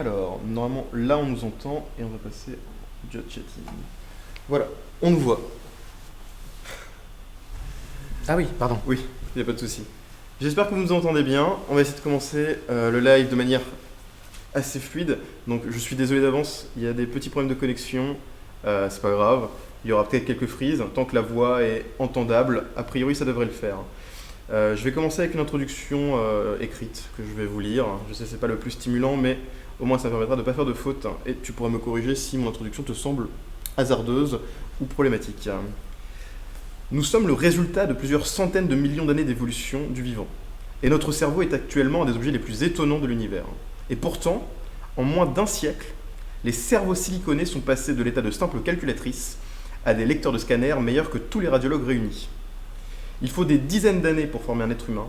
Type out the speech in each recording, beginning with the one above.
Alors, normalement, là, on nous entend et on va passer en chat chatting. Voilà, on nous voit. Ah oui, pardon. Oui, il n'y a pas de souci. J'espère que vous nous entendez bien. On va essayer de commencer le live de manière assez fluide. Donc, je suis désolé d'avance, il y a des petits problèmes de connexion. C'est pas grave. Il y aura peut-être quelques frises. Tant que la voix est entendable, a priori, ça devrait le faire. Je vais commencer avec une introduction écrite que je vais vous lire. Je sais que ce n'est pas le plus stimulant, mais au moins ça me permettra de ne pas faire de fautes. Et tu pourras me corriger si mon introduction te semble hasardeuse ou problématique. Nous sommes le résultat de plusieurs centaines de millions d'années d'évolution du vivant. Et notre cerveau est actuellement un des objets les plus étonnants de l'univers. Et pourtant, en moins d'un siècle, les cerveaux siliconés sont passés de l'état de simple calculatrice à des lecteurs de scanner meilleurs que tous les radiologues réunis. Il faut des dizaines d'années pour former un être humain.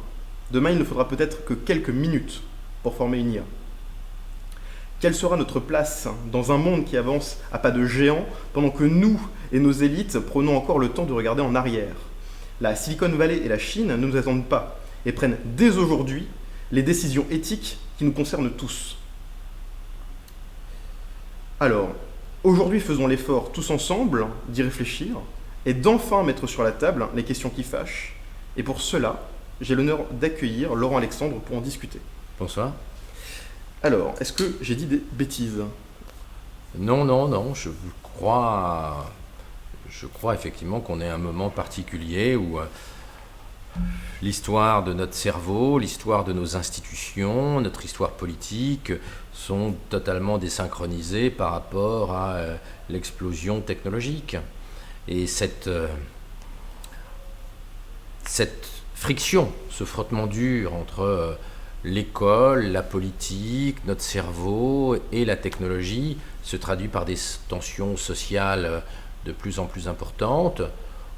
Demain, il ne faudra peut-être que quelques minutes pour former une IA. Quelle sera notre place dans un monde qui avance à pas de géant pendant que nous et nos élites prenons encore le temps de regarder en arrière? La Silicon Valley et la Chine ne nous attendent pas et prennent dès aujourd'hui les décisions éthiques qui nous concernent tous. Alors, aujourd'hui, faisons l'effort tous ensemble d'y réfléchir et d'enfin mettre sur la table les questions qui fâchent. Et pour cela, j'ai l'honneur d'accueillir Laurent Alexandre pour en discuter. Bonsoir. Alors, est-ce que j'ai dit des bêtises? Non, je crois effectivement qu'on est à un moment particulier où l'histoire de notre cerveau, l'histoire de nos institutions, notre histoire politique sont totalement désynchronisées par rapport à l'explosion technologique. Et cette friction, ce frottement dur entre l'école, la politique, notre cerveau et la technologie se traduit par des tensions sociales de plus en plus importantes.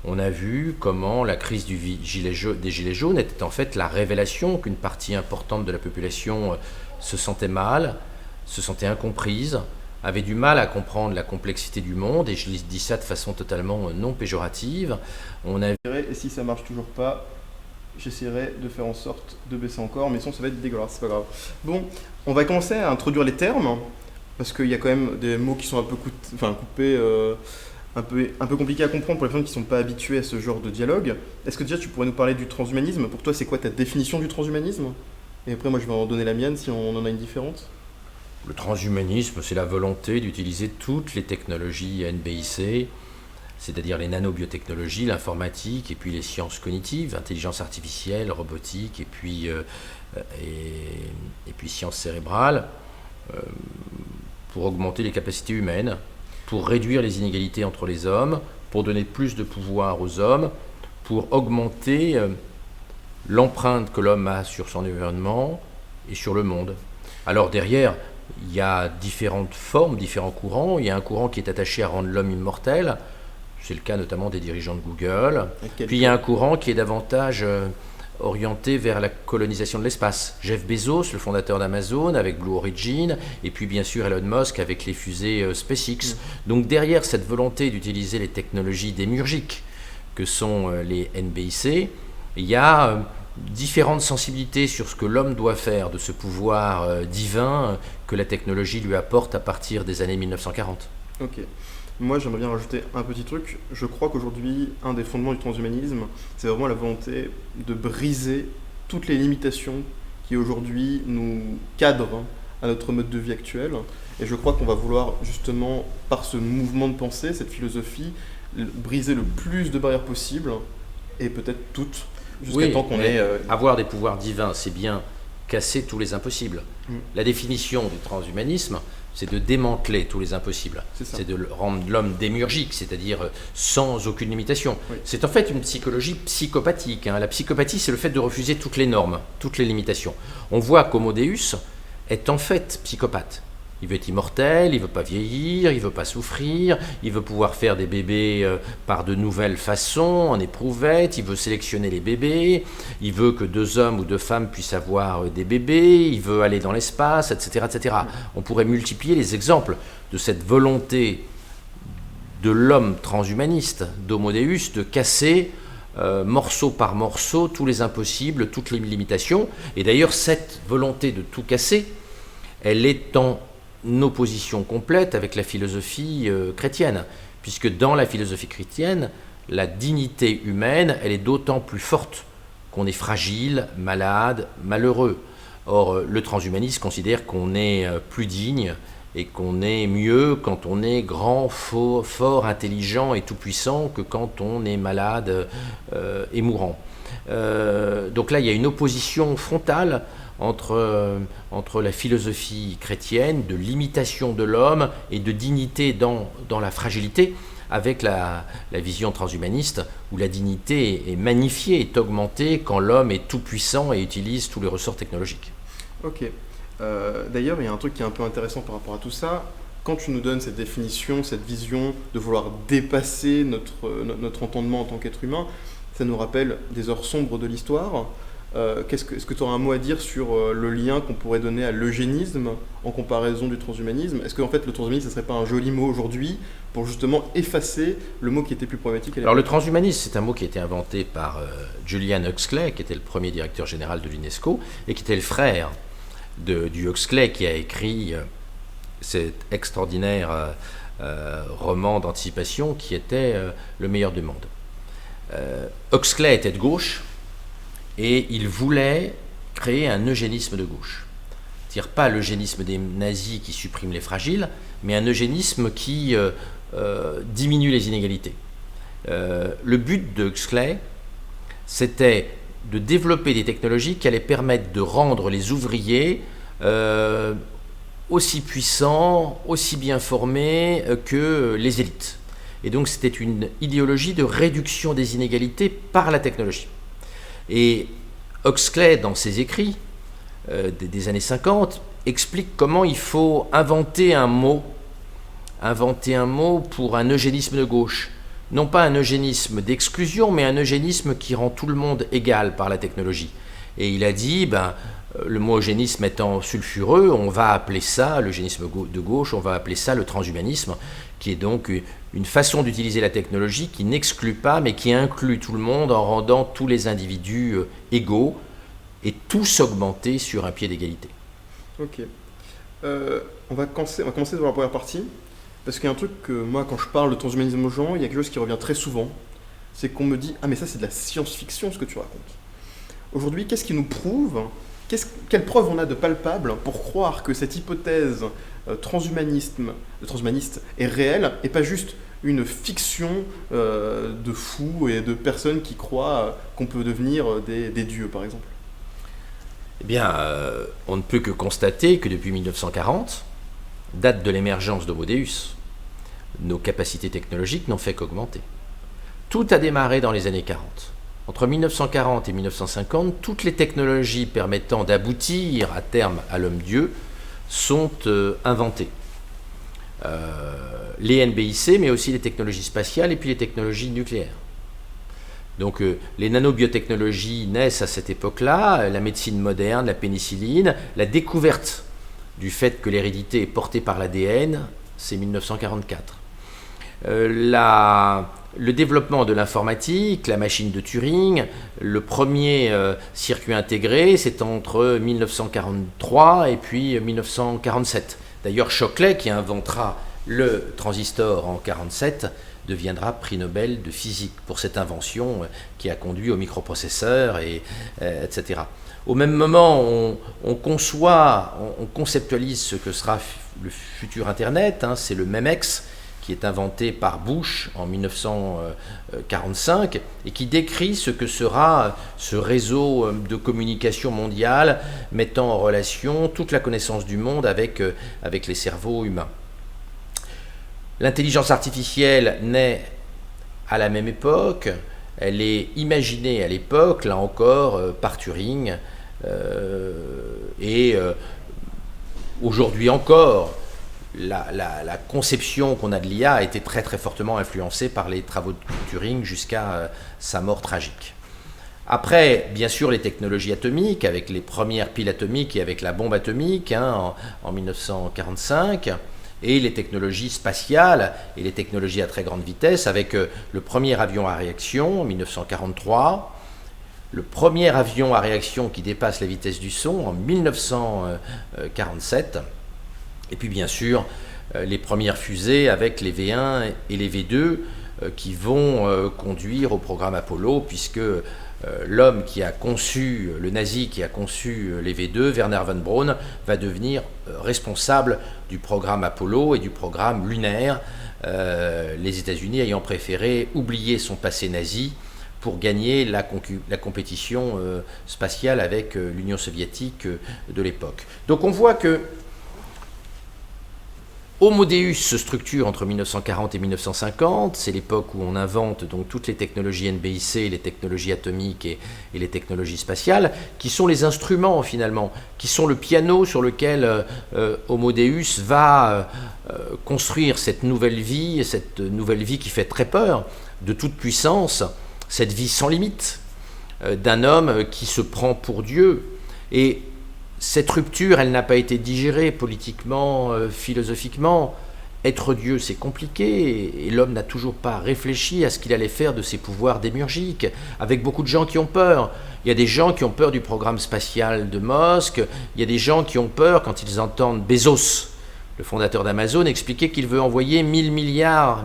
On a vu comment la crise des Gilets jaunes était en fait la révélation qu'une partie importante de la population se sentait mal, se sentait incomprise, avait du mal à comprendre la complexité du monde, et je dis ça de façon totalement non péjorative. Et si ça marche toujours pas, j'essaierai de faire en sorte de baisser encore, mais sinon ça va être dégueulasse, c'est pas grave. Bon, on va commencer à introduire les termes, parce qu'il y a quand même des mots qui sont un peu coupés, un peu compliqués à comprendre pour les personnes qui ne sont pas habituées à ce genre de dialogue. Est-ce que déjà tu pourrais nous parler du transhumanisme? Pour toi, c'est quoi ta définition du transhumanisme? Et après, moi, je vais en donner la mienne si on en a une différente. Le transhumanisme, c'est la volonté d'utiliser toutes les technologies NBIC, c'est-à-dire les nanobiotechnologies, l'informatique et puis les sciences cognitives, intelligence artificielle, robotique et puis sciences cérébrales, pour augmenter les capacités humaines, pour réduire les inégalités entre les hommes, pour donner plus de pouvoir aux hommes, pour augmenter l'empreinte que l'homme a sur son environnement et sur le monde. Alors derrière, il y a différentes formes, différents courants. Il y a un courant qui est attaché à rendre l'homme immortel. C'est le cas notamment des dirigeants de Google. Puis il y a un courant qui est davantage orienté vers la colonisation de l'espace. Jeff Bezos, le fondateur d'Amazon, avec Blue Origin, et puis bien sûr Elon Musk avec les fusées SpaceX. Donc derrière cette volonté d'utiliser les technologies démiurgiques que sont les NBIC, il y a différentes sensibilités sur ce que l'homme doit faire de ce pouvoir divin que la technologie lui apporte à partir des années 1940. Ok. Moi, j'aimerais bien rajouter un petit truc. Je crois qu'aujourd'hui, un des fondements du transhumanisme, c'est vraiment la volonté de briser toutes les limitations qui aujourd'hui nous cadrent à notre mode de vie actuel. Et je crois qu'on va vouloir justement, par ce mouvement de pensée, cette philosophie, briser le plus de barrières possibles, et peut-être toutes, jusqu'à temps qu'on ait... Avoir des pouvoirs divins, c'est bien casser tous les impossibles. La définition du transhumanisme, c'est de démanteler tous les impossibles. C'est de rendre l'homme démiurgique, c'est-à-dire sans aucune limitation. Oui. C'est en fait une psychologie psychopathique. La psychopathie, c'est le fait de refuser toutes les normes, toutes les limitations. On voit qu'Homo Deus est en fait psychopathe. Il veut être immortel, il ne veut pas vieillir, il ne veut pas souffrir, il veut pouvoir faire des bébés par de nouvelles façons, en éprouvette, il veut sélectionner les bébés, il veut que 2 hommes ou 2 femmes puissent avoir des bébés, il veut aller dans l'espace, etc., etc. On pourrait multiplier les exemples de cette volonté de l'homme transhumaniste, d'Homo Deus, de casser morceau par morceau tous les impossibles, toutes les limitations. Et d'ailleurs, cette volonté de tout casser, elle est en opposition complète avec la philosophie chrétienne, puisque dans la philosophie chrétienne, la dignité humaine, elle est d'autant plus forte qu'on est fragile, malade, malheureux. Or, le transhumanisme considère qu'on est plus digne et qu'on est mieux quand on est grand, fort, intelligent et tout-puissant que quand on est malade et mourant. Donc là, il y a une opposition frontale entre la philosophie chrétienne de l'imitation de l'homme et de dignité dans la fragilité, avec la vision transhumaniste où la dignité est magnifiée, est augmentée quand l'homme est tout-puissant et utilise tous les ressorts technologiques. Ok. D'ailleurs, il y a un truc qui est un peu intéressant par rapport à tout ça. Quand tu nous donnes cette définition, cette vision de vouloir dépasser notre entendement en tant qu'être humain, ça nous rappelle des heures sombres de l'histoire. Est-ce que tu auras un mot à dire sur le lien qu'on pourrait donner à l'eugénisme en comparaison du transhumanisme? Est-ce qu'en fait le transhumanisme, ce ne serait pas un joli mot aujourd'hui pour justement effacer le mot qui était plus problématique à l'époque? Alors le transhumanisme, c'est un mot qui a été inventé par Julian Huxley, qui était le premier directeur général de l'UNESCO, et qui était le frère du Huxley qui a écrit cet extraordinaire roman d'anticipation qui était Le meilleur du monde. Huxley était de gauche et il voulait créer un eugénisme de gauche. C'est-à-dire pas l'eugénisme des nazis qui supprime les fragiles, mais un eugénisme qui diminue les inégalités. Le but de Huxley, c'était de développer des technologies qui allaient permettre de rendre les ouvriers aussi puissants, aussi bien formés que les élites. Et donc c'était une idéologie de réduction des inégalités par la technologie. Et Huxley, dans ses écrits des années 50, explique comment il faut inventer un mot pour un eugénisme de gauche. Non pas un eugénisme d'exclusion, mais un eugénisme qui rend tout le monde égal par la technologie. Et il a dit, le mot eugénisme étant sulfureux, on va appeler ça, l'eugénisme de gauche, on va appeler ça le transhumanisme, qui est donc une façon d'utiliser la technologie qui n'exclut pas, mais qui inclut tout le monde en rendant tous les individus égaux et tous augmentés sur un pied d'égalité. Ok. On va commencer dans la première partie. Parce qu'il y a un truc que moi, quand je parle de transhumanisme aux gens, il y a quelque chose qui revient très souvent. C'est qu'on me dit « Ah mais ça c'est de la science-fiction ce que tu racontes ». Aujourd'hui, qu'est-ce qui nous prouve, quelle preuve on a de palpable pour croire que cette hypothèse transhumaniste est réelle et pas juste une fiction de fous et de personnes qui croient qu'on peut devenir des dieux par exemple? Eh bien, on ne peut que constater que depuis 1940, date de l'émergence d'Homo Deus, nos capacités technologiques n'ont fait qu'augmenter. Tout a démarré dans les années 40. Entre 1940 et 1950, toutes les technologies permettant d'aboutir à terme à l'homme-dieu sont inventées. Les NBIC, mais aussi les technologies spatiales et puis les technologies nucléaires. Donc les nanobiotechnologies naissent à cette époque-là, la médecine moderne, la pénicilline, la découverte du fait que l'hérédité est portée par l'ADN, c'est 1944. Le développement de l'informatique, la machine de Turing, le premier circuit intégré, c'est entre 1943 et puis 1947. D'ailleurs, Shockley, qui inventera le transistor en 1947, deviendra prix Nobel de physique pour cette invention qui a conduit au microprocesseur, etc. Au même moment, on conceptualise ce que sera le futur Internet, c'est le MEMEX, qui est inventé par Bush en 1945 et qui décrit ce que sera ce réseau de communication mondiale mettant en relation toute la connaissance du monde avec les cerveaux humains. L'intelligence artificielle naît à la même époque, elle est imaginée à l'époque, là encore, par Turing, aujourd'hui encore, la conception qu'on a de l'IA a été très très fortement influencée par les travaux de Turing jusqu'à sa mort tragique. Après, bien sûr, les technologies atomiques, avec les premières piles atomiques et avec la bombe atomique en 1945, et les technologies spatiales et les technologies à très grande vitesse, avec le premier avion à réaction en 1943, le premier avion à réaction qui dépasse la vitesse du son en 1947, Et puis bien sûr, les premières fusées avec les V1 et les V2 qui vont conduire au programme Apollo, puisque l'homme qui a conçu, le nazi qui a conçu les V2, Werner von Braun, va devenir responsable du programme Apollo et du programme lunaire, les États-Unis ayant préféré oublier son passé nazi pour gagner la compétition spatiale avec l'Union soviétique de l'époque. Donc on voit que Homo Deus se structure entre 1940 et 1950, c'est l'époque où on invente donc toutes les technologies NBIC, les technologies atomiques et les technologies spatiales, qui sont les instruments finalement, qui sont le piano sur lequel Homo Deus va construire cette nouvelle vie qui fait très peur, de toute puissance, cette vie sans limite, d'un homme qui se prend pour Dieu. Et cette rupture, elle n'a pas été digérée politiquement, philosophiquement. Être Dieu, c'est compliqué, et l'homme n'a toujours pas réfléchi à ce qu'il allait faire de ses pouvoirs démiurgiques, avec beaucoup de gens qui ont peur. Il y a des gens qui ont peur du programme spatial de Musk, il y a des gens qui ont peur quand ils entendent Bezos, le fondateur d'Amazon, expliquer qu'il veut envoyer 1000 milliards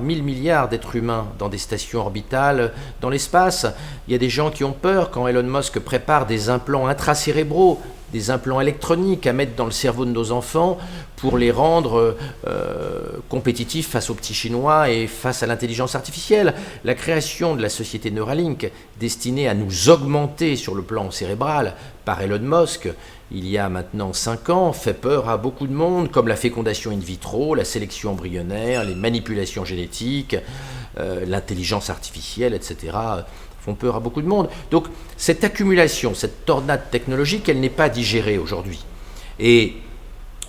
d'êtres humains dans des stations orbitales dans l'espace. Il y a des gens qui ont peur quand Elon Musk prépare des implants intracérébraux, des implants électroniques à mettre dans le cerveau de nos enfants pour les rendre compétitifs face aux petits Chinois et face à l'intelligence artificielle. La création de la société Neuralink, destinée à nous augmenter sur le plan cérébral par Elon Musk, il y a maintenant 5 ans, fait peur à beaucoup de monde, comme la fécondation in vitro, la sélection embryonnaire, les manipulations génétiques, l'intelligence artificielle, etc., font peur à beaucoup de monde. Donc cette accumulation, cette tornade technologique, elle n'est pas digérée aujourd'hui. Et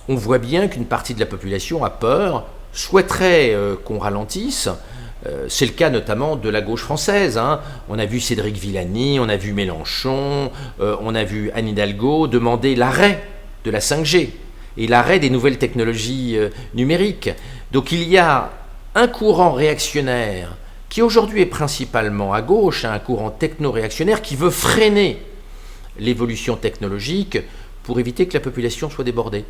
on voit bien qu'une partie de la population a peur, souhaiterait qu'on ralentisse. C'est le cas notamment de la gauche française. On a vu Cédric Villani, on a vu Mélenchon, on a vu Anne Hidalgo demander l'arrêt de la 5G et l'arrêt des nouvelles technologies numériques. Donc il y a un courant réactionnaire qui aujourd'hui est principalement à gauche, un courant techno-réactionnaire qui veut freiner l'évolution technologique pour éviter que la population soit débordée.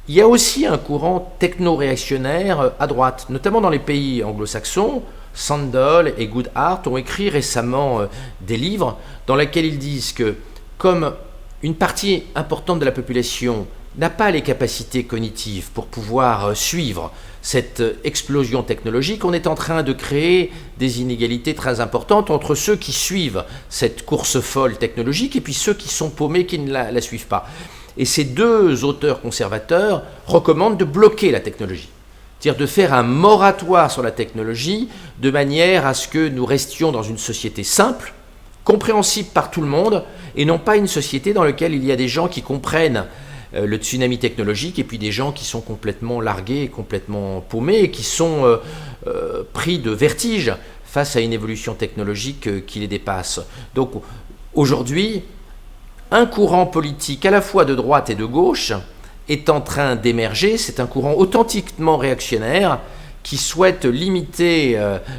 Il y a aussi un courant techno-réactionnaire à droite, notamment dans les pays anglo-saxons. Sandel et Goodhart ont écrit récemment des livres dans lesquels ils disent que comme une partie importante de la population n'a pas les capacités cognitives pour pouvoir suivre cette explosion technologique, on est en train de créer des inégalités très importantes entre ceux qui suivent cette course folle technologique et puis ceux qui sont paumés, qui ne la suivent pas. Et ces deux auteurs conservateurs recommandent de bloquer la technologie, c'est-à-dire de faire un moratoire sur la technologie de manière à ce que nous restions dans une société simple, compréhensible par tout le monde, et non pas une société dans laquelle il y a des gens qui comprennent le tsunami technologique et puis des gens qui sont complètement largués, complètement paumés et qui sont pris de vertige face à une évolution technologique qui les dépasse. Donc aujourd'hui, un courant politique à la fois de droite et de gauche est en train d'émerger. C'est un courant authentiquement réactionnaire qui souhaite limiter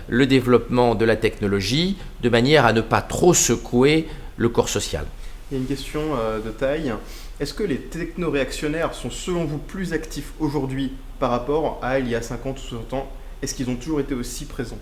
le développement de la technologie de manière à ne pas trop secouer le corps social. Il y a une question de taille. Est-ce que les techno-réactionnaires sont selon vous plus actifs aujourd'hui par rapport à il y a 50 ou 60 ans? Est-ce qu'ils ont toujours été aussi présents?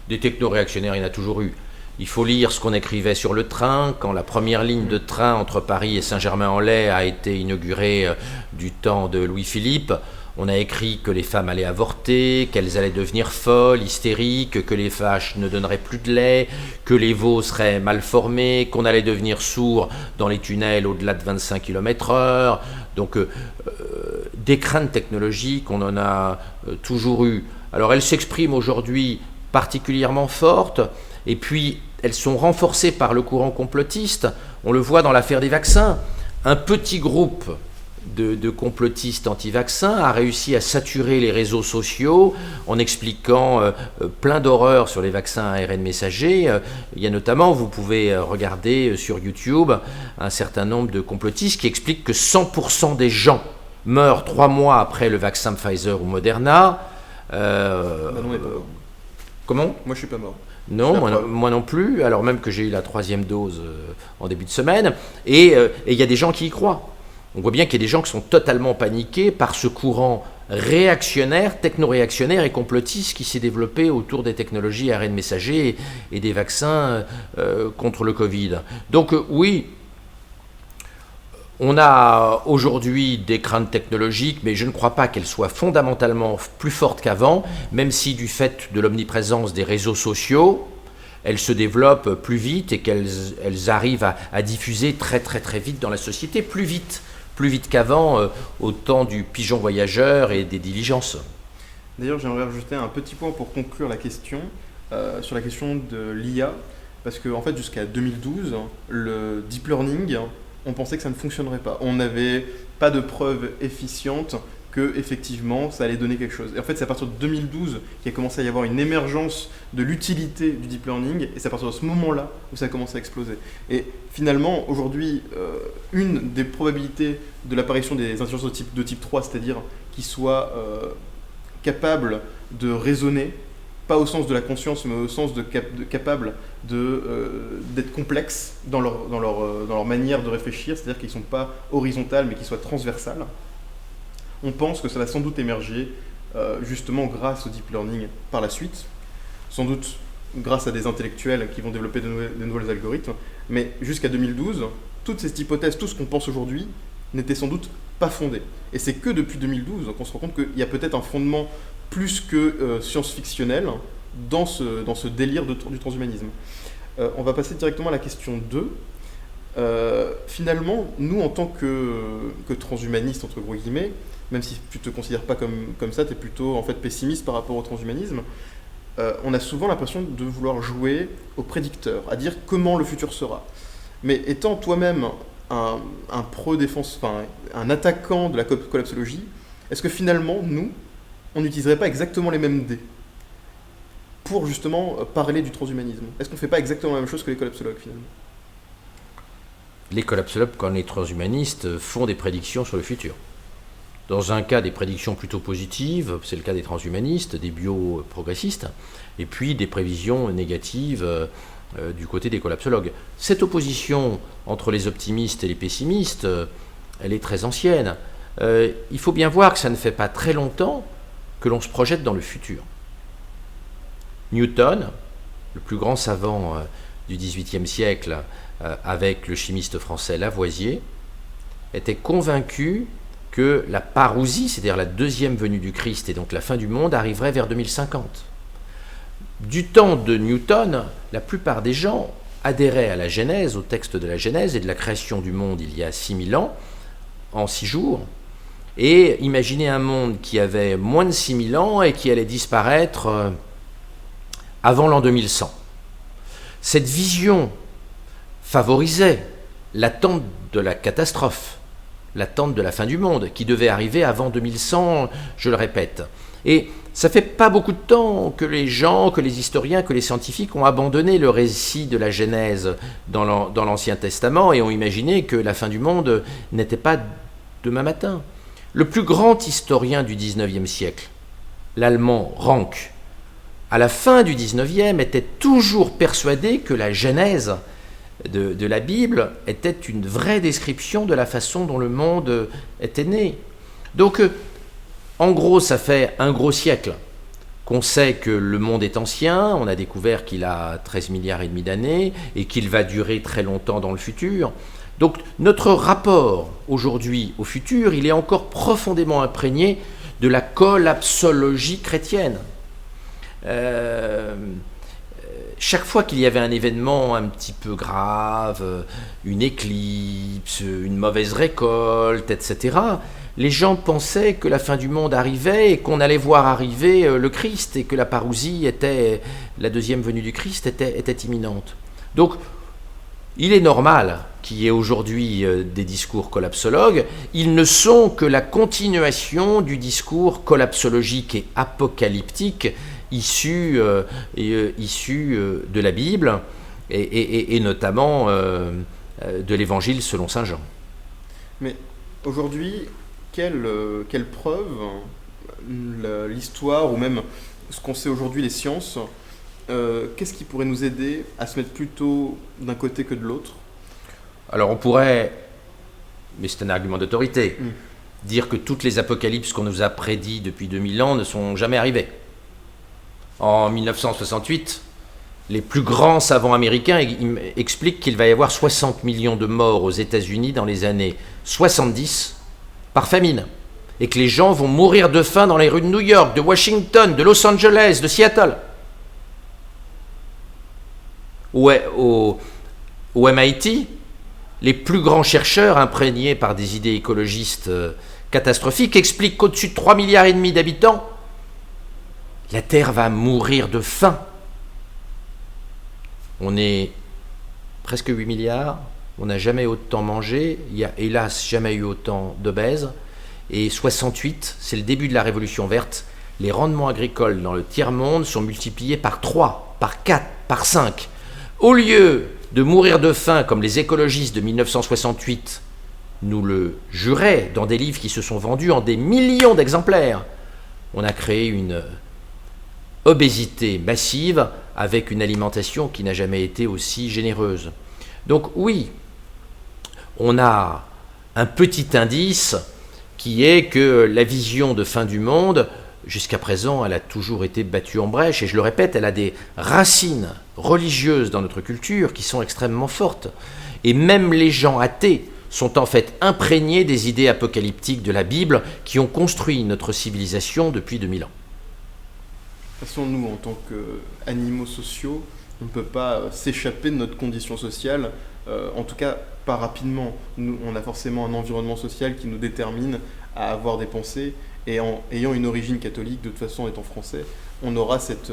Des techno-réactionnaires, il y en a toujours eu. Il faut lire ce qu'on écrivait sur le train, quand la première ligne de train entre Paris et Saint-Germain-en-Laye a été inaugurée du temps de Louis-Philippe. On a écrit que les femmes allaient avorter, qu'elles allaient devenir folles, hystériques, que les vaches ne donneraient plus de lait, que les veaux seraient mal formés, qu'on allait devenir sourd dans les tunnels au-delà de 25 km/h. Donc des craintes technologiques, on en a toujours eu. Alors elles s'expriment aujourd'hui particulièrement fortes, et puis elles sont renforcées par le courant complotiste. On le voit dans l'affaire des vaccins. Un petit groupe de complotistes anti-vaccins a réussi à saturer les réseaux sociaux en expliquant plein d'horreurs sur les vaccins ARN messagers. Il y a notamment, vous pouvez regarder sur YouTube, un certain nombre de complotistes qui expliquent que 100% des gens meurent 3 mois après le vaccin Pfizer ou Moderna. Non, on est pas mort. Comment ? Moi, je suis pas mort. Non, moi non plus, alors même que j'ai eu la 3e dose en début de semaine. Et il y a des gens qui y croient. On voit bien qu'il y a des gens qui sont totalement paniqués par ce courant réactionnaire, techno-réactionnaire et complotiste qui s'est développé autour des technologies ARN messager et des vaccins contre le Covid. Donc oui, on a aujourd'hui des craintes technologiques, mais je ne crois pas qu'elles soient fondamentalement plus fortes qu'avant, même si du fait de l'omniprésence des réseaux sociaux, elles se développent plus vite et qu'elles arrivent à diffuser très très très vite dans la société, plus vite qu'avant, au temps du pigeon voyageur et des diligences. D'ailleurs, j'aimerais rajouter un petit point pour conclure la question, sur la question de l'IA, parce qu'en fait, jusqu'à 2012, le deep learning, on pensait que ça ne fonctionnerait pas. On n'avait pas de preuves efficientes que effectivement ça allait donner quelque chose. Et en fait, c'est à partir de 2012 qu'il a commencé à y avoir une émergence de l'utilité du deep learning, et c'est à partir de ce moment-là où ça a commencé à exploser. Et finalement, aujourd'hui, une des probabilités de l'apparition des intelligences de type 3, c'est-à-dire qui soient capables de raisonner, pas au sens de la conscience, mais au sens de capables d'être complexes dans leur manière de réfléchir, c'est-à-dire qu'ils ne sont pas horizontales, mais qu'ils soient transversales. On pense que ça va sans doute émerger justement grâce au deep learning par la suite, sans doute grâce à des intellectuels qui vont développer de nouveaux algorithmes, mais jusqu'à 2012, toutes ces hypothèses, tout ce qu'on pense aujourd'hui, n'était sans doute pas fondé. Et c'est que depuis 2012 qu'on se rend compte qu'il y a peut-être un fondement plus que science-fictionnel dans ce délire du transhumanisme. On va passer directement à la question 2. Finalement, nous, en tant que transhumanistes, entre gros guillemets, même si tu ne te considères pas comme ça, tu es plutôt en fait pessimiste par rapport au transhumanisme, on a souvent l'impression de vouloir jouer au prédicteur, à dire comment le futur sera. Mais étant toi-même un pro-défense, enfin un attaquant de la collapsologie, est-ce que finalement, nous, on n'utiliserait pas exactement les mêmes dés pour justement parler du transhumanisme? Est-ce qu'on ne fait pas exactement la même chose que les collapsologues finalement? Les collapsologues, comme les transhumanistes, font des prédictions sur le futur. Dans un cas, des prédictions plutôt positives, c'est le cas des transhumanistes, des bioprogressistes, et puis des prévisions négatives du côté des collapsologues. Cette opposition entre les optimistes et les pessimistes, elle est très ancienne. Il faut bien voir que ça ne fait pas très longtemps que l'on se projette dans le futur. Newton, le plus grand savant du XVIIIe siècle, avec le chimiste français Lavoisier, était convaincu que la parousie, c'est-à-dire la deuxième venue du Christ et donc la fin du monde, arriverait vers 2050. Du temps de Newton, la plupart des gens adhéraient à la Genèse, au texte de la Genèse et de la création du monde il y a 6000 ans, en 6 jours, et imaginaient un monde qui avait moins de 6000 ans et qui allait disparaître avant l'an 2100. Cette vision favorisait l'attente de la catastrophe, l'attente de la fin du monde, qui devait arriver avant 2100, je le répète. Et ça fait pas beaucoup de temps que les gens, que les historiens, que les scientifiques ont abandonné le récit de la Genèse dans l'Ancien Testament et ont imaginé que la fin du monde n'était pas demain matin. Le plus grand historien du XIXe siècle, l'Allemand Ranke, à la fin du XIXe, était toujours persuadé que la Genèse de la Bible était une vraie description de la façon dont le monde était né. Donc, en gros, ça fait un gros siècle qu'on sait que le monde est ancien, on a découvert qu'il a 13 milliards et demi d'années et qu'il va durer très longtemps dans le futur. Donc, notre rapport aujourd'hui au futur, il est encore profondément imprégné de la collapsologie chrétienne. Chaque fois qu'il y avait un événement un petit peu grave, une éclipse, une mauvaise récolte, etc., les gens pensaient que la fin du monde arrivait et qu'on allait voir arriver le Christ et que la parousie était, la deuxième venue du Christ était imminente. Donc, il est normal qu'il y ait aujourd'hui des discours collapsologues. Ils ne sont que la continuation du discours collapsologique et apocalyptique issu de la Bible et notamment de l'Évangile selon saint Jean. Mais aujourd'hui, quelle preuve l'histoire ou même ce qu'on sait aujourd'hui, les sciences, qu'est-ce qui pourrait nous aider à se mettre plutôt d'un côté que de l'autre? Alors on pourrait mais c'est un argument d'autorité. Dire que toutes les apocalypses qu'on nous a prédits depuis 2000 ans ne sont jamais arrivées. En 1968, les plus grands savants américains expliquent qu'il va y avoir 60 millions de morts aux États-Unis dans les années 70 par famine, et que les gens vont mourir de faim dans les rues de New York, de Washington, de Los Angeles, de Seattle. Au MIT, les plus grands chercheurs imprégnés par des idées écologistes catastrophiques expliquent qu'au-dessus de 3,5 milliards d'habitants, la Terre va mourir de faim. On est presque 8 milliards, on n'a jamais autant mangé, il n'y a hélas jamais eu autant d'obèses, et 68, c'est le début de la révolution verte, les rendements agricoles dans le tiers-monde sont multipliés par 3, par 4, par 5. Au lieu de mourir de faim comme les écologistes de 1968 nous le juraient dans des livres qui se sont vendus en des millions d'exemplaires, on a créé une obésité massive avec une alimentation qui n'a jamais été aussi généreuse. Donc oui, on a un petit indice qui est que la vision de fin du monde, jusqu'à présent, elle a toujours été battue en brèche, et je le répète, elle a des racines religieuses dans notre culture qui sont extrêmement fortes. Et même les gens athées sont en fait imprégnés des idées apocalyptiques de la Bible qui ont construit notre civilisation depuis 2000 ans. De toute façon, nous, en tant qu'animaux sociaux, on ne peut pas s'échapper de notre condition sociale, en tout cas pas rapidement. Nous, on a forcément un environnement social qui nous détermine à avoir des pensées, et en ayant une origine catholique, de toute façon étant français, on aura cette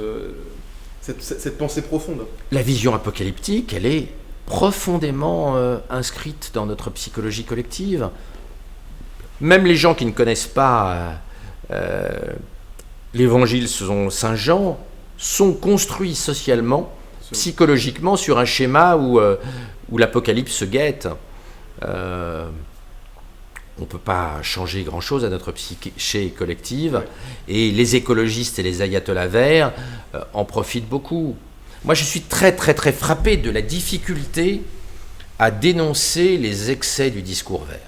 pensée profonde. La vision apocalyptique, elle est profondément inscrite dans notre psychologie collective. Même les gens qui ne connaissent pas l'évangile selon Saint Jean sont construits socialement, psychologiquement, sur un schéma où l'apocalypse se guette. On ne peut pas changer grand-chose à notre psyché collective, et les écologistes et les ayatollahs verts en profitent beaucoup. Moi, je suis très, très, très frappé de la difficulté à dénoncer les excès du discours vert.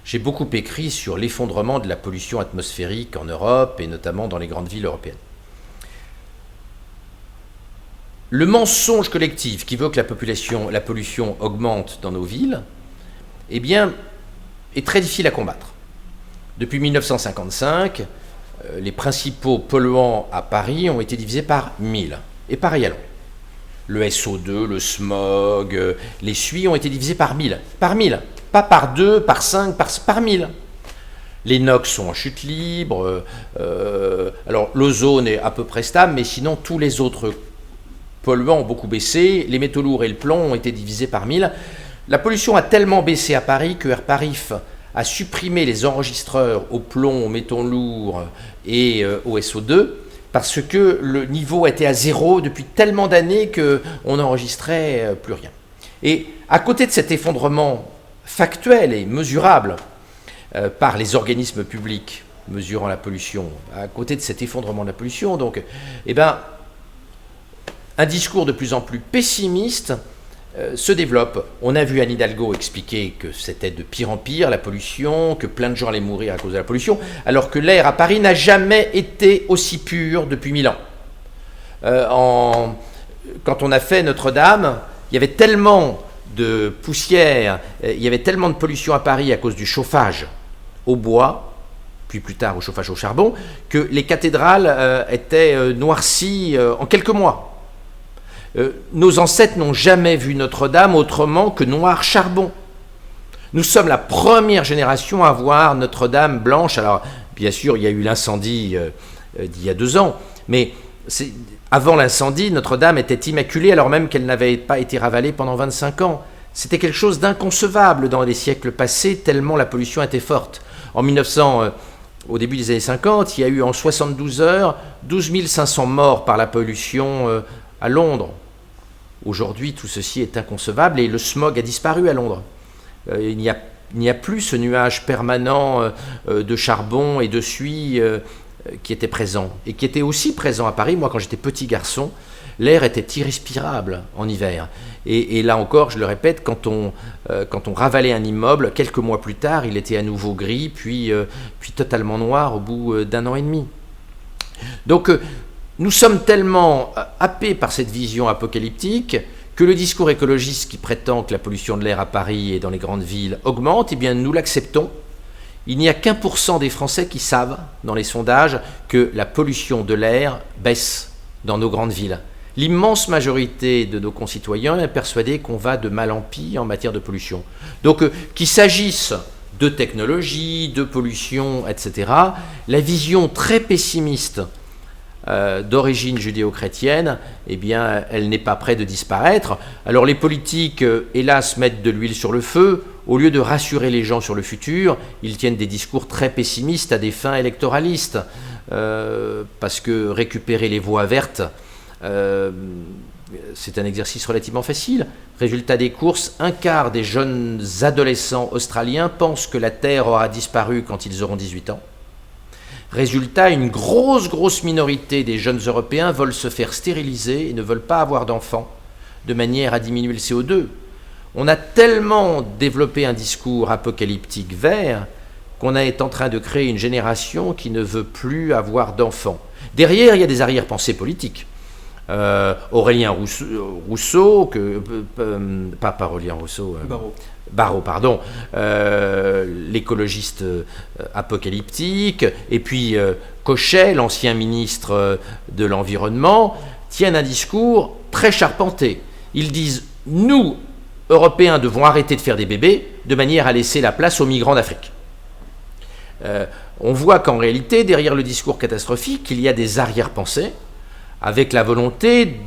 J'ai beaucoup écrit sur l'effondrement de la pollution atmosphérique en Europe, et notamment dans les grandes villes européennes. Le mensonge collectif qui veut que la pollution augmente dans nos villes, eh bien, est très difficile à combattre. Depuis 1955, les principaux polluants à Paris ont été divisés par 1000, et pareil à Londres. Le SO2, le smog, les suies ont été divisés par 1000, pas par 2, par 5, par 1000. Les NOx sont en chute libre, alors l'ozone est à peu près stable, mais sinon tous les autres polluants ont beaucoup baissé, les métaux lourds et le plomb ont été divisés par 1000. La pollution a tellement baissé à Paris que Airparif a supprimé les enregistreurs au plomb, aux métaux lourds et au SO2 parce que le niveau était à zéro depuis tellement d'années qu'on n'enregistrait plus rien. Et à côté de cet effondrement factuel et mesurable par les organismes publics mesurant la pollution, à côté de cet effondrement de la pollution, donc, un discours de plus en plus pessimiste se développe. On a vu Anne Hidalgo expliquer que c'était de pire en pire la pollution, que plein de gens allaient mourir à cause de la pollution, alors que l'air à Paris n'a jamais été aussi pur depuis 1000 ans. Quand on a fait Notre-Dame, il y avait tellement de poussière, il y avait tellement de pollution à Paris à cause du chauffage au bois, puis plus tard au chauffage au charbon, que les cathédrales étaient noircies en quelques mois. Nos ancêtres n'ont jamais vu Notre-Dame autrement que noir charbon. Nous sommes la première génération à voir Notre-Dame blanche. Alors, bien sûr, il y a eu l'incendie d'il y a 2 ans, mais avant l'incendie, Notre-Dame était immaculée alors même qu'elle n'avait pas été ravalée pendant 25 ans. C'était quelque chose d'inconcevable dans les siècles passés, tellement la pollution était forte. En 1900, au début des années 50, il y a eu en 72 heures 12 500 morts par la pollution à Londres. Aujourd'hui, tout ceci est inconcevable et le smog a disparu à Londres. Il n'y a plus ce nuage permanent de charbon et de suie qui était présent et qui était aussi présent à Paris. Moi, quand j'étais petit garçon, l'air était irrespirable en hiver. Et là encore, je le répète, quand on ravalait un immeuble, quelques mois plus tard, il était à nouveau gris, puis totalement noir au bout d'un an et demi. Donc, nous sommes tellement happés par cette vision apocalyptique que le discours écologiste qui prétend que la pollution de l'air à Paris et dans les grandes villes augmente, eh bien, nous l'acceptons. Il n'y a qu'1% des Français qui savent, dans les sondages, que la pollution de l'air baisse dans nos grandes villes. L'immense majorité de nos concitoyens est persuadée qu'on va de mal en pis en matière de pollution. Donc, qu'il s'agisse de technologie, de pollution, etc., la vision très pessimiste d'origine judéo-chrétienne, eh bien, elle n'est pas près de disparaître. Alors les politiques, hélas, mettent de l'huile sur le feu. Au lieu de rassurer les gens sur le futur, ils tiennent des discours très pessimistes à des fins électoralistes, parce que récupérer les voix vertes, c'est un exercice relativement facile. Résultat des courses, un quart des jeunes adolescents australiens pensent que la Terre aura disparu quand ils auront 18 ans. Résultat, une grosse minorité des jeunes Européens veulent se faire stériliser et ne veulent pas avoir d'enfants, de manière à diminuer le CO2. On a tellement développé un discours apocalyptique vert qu'on est en train de créer une génération qui ne veut plus avoir d'enfants. Derrière, il y a des arrière-pensées politiques. Aurélien Rousseau, pas Aurélien Rousseau, Barrault, pardon, l'écologiste apocalyptique, et puis Cochet, l'ancien ministre de l'Environnement, tiennent un discours très charpenté. Ils disent « Nous, Européens, devons arrêter de faire des bébés de manière à laisser la place aux migrants d'Afrique ». On voit qu'en réalité, derrière le discours catastrophique, il y a des arrière-pensées avec la volonté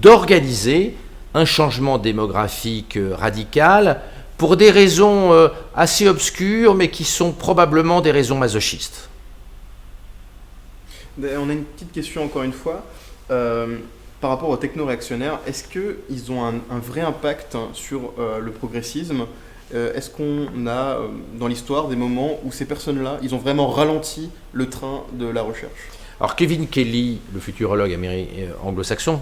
d'organiser un changement démographique radical pour des raisons assez obscures, mais qui sont probablement des raisons masochistes. On a une petite question encore une fois. Par rapport aux techno-réactionnaires, est-ce qu'ils ont un vrai impact sur le progressisme ? Est-ce qu'on a dans l'histoire des moments où ces personnes-là, ils ont vraiment ralenti le train de la recherche ? Alors Kevin Kelly, le futurologue anglo-saxon,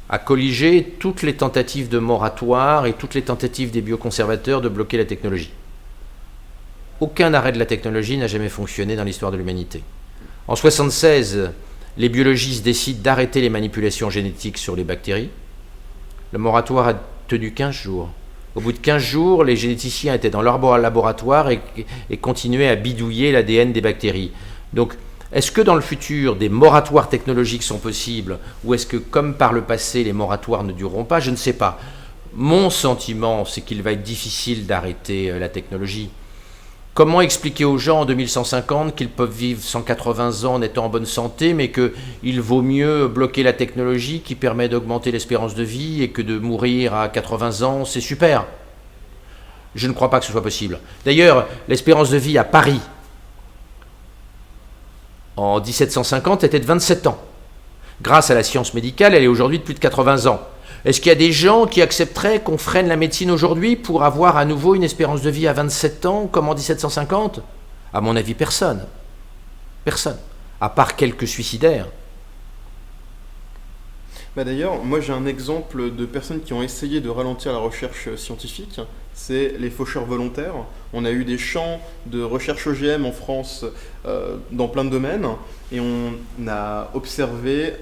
a colligé toutes les tentatives de moratoire et toutes les tentatives des bioconservateurs de bloquer la technologie. Aucun arrêt de la technologie n'a jamais fonctionné dans l'histoire de l'humanité. En 1976, les biologistes décident d'arrêter les manipulations génétiques sur les bactéries. Le moratoire a tenu 15 jours. Au bout de 15 jours, les généticiens étaient dans leur laboratoire et continuaient à bidouiller l'ADN des bactéries. Donc, est-ce que dans le futur, des moratoires technologiques sont possibles, ou est-ce que, comme par le passé, les moratoires ne dureront pas ? Je ne sais pas. Mon sentiment, c'est qu'il va être difficile d'arrêter la technologie. Comment expliquer aux gens en 2150 qu'ils peuvent vivre 180 ans en étant en bonne santé, mais qu'il vaut mieux bloquer la technologie qui permet d'augmenter l'espérance de vie et que de mourir à 80 ans, c'est super. Je ne crois pas que ce soit possible. D'ailleurs, l'espérance de vie à Paris, en 1750, était de 27 ans. Grâce à la science médicale, elle est aujourd'hui de plus de 80 ans. Est-ce qu'il y a des gens qui accepteraient qu'on freine la médecine aujourd'hui pour avoir à nouveau une espérance de vie à 27 ans comme en 1750 ? À mon avis, personne. Personne. À part quelques suicidaires. D'ailleurs, moi j'ai un exemple de personnes qui ont essayé de ralentir la recherche scientifique, c'est les faucheurs volontaires. On a eu des champs de recherche OGM en France dans plein de domaines, et on a observé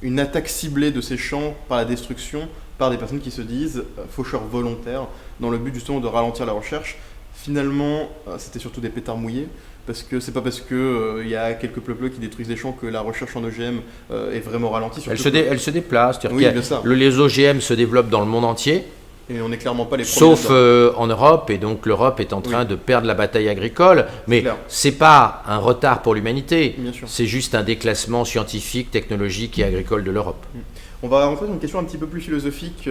une attaque ciblée de ces champs par la destruction par des personnes qui se disent faucheurs volontaires, dans le but justement de ralentir la recherche. Finalement, c'était surtout des pétards mouillés, parce que c'est pas parce que y a quelques pleu-pleu qui détruisent les champs que la recherche en OGM est vraiment ralentie. Elle se déplace, oui, les OGM se développent dans le monde entier. Et on n'est clairement pas les premiers. Sauf en Europe, et donc l'Europe est en train de perdre la bataille agricole. Mais c'est pas un retard pour l'humanité, c'est juste un déclassement scientifique, technologique et agricole de l'Europe. On va rentrer dans une question un petit peu plus philosophique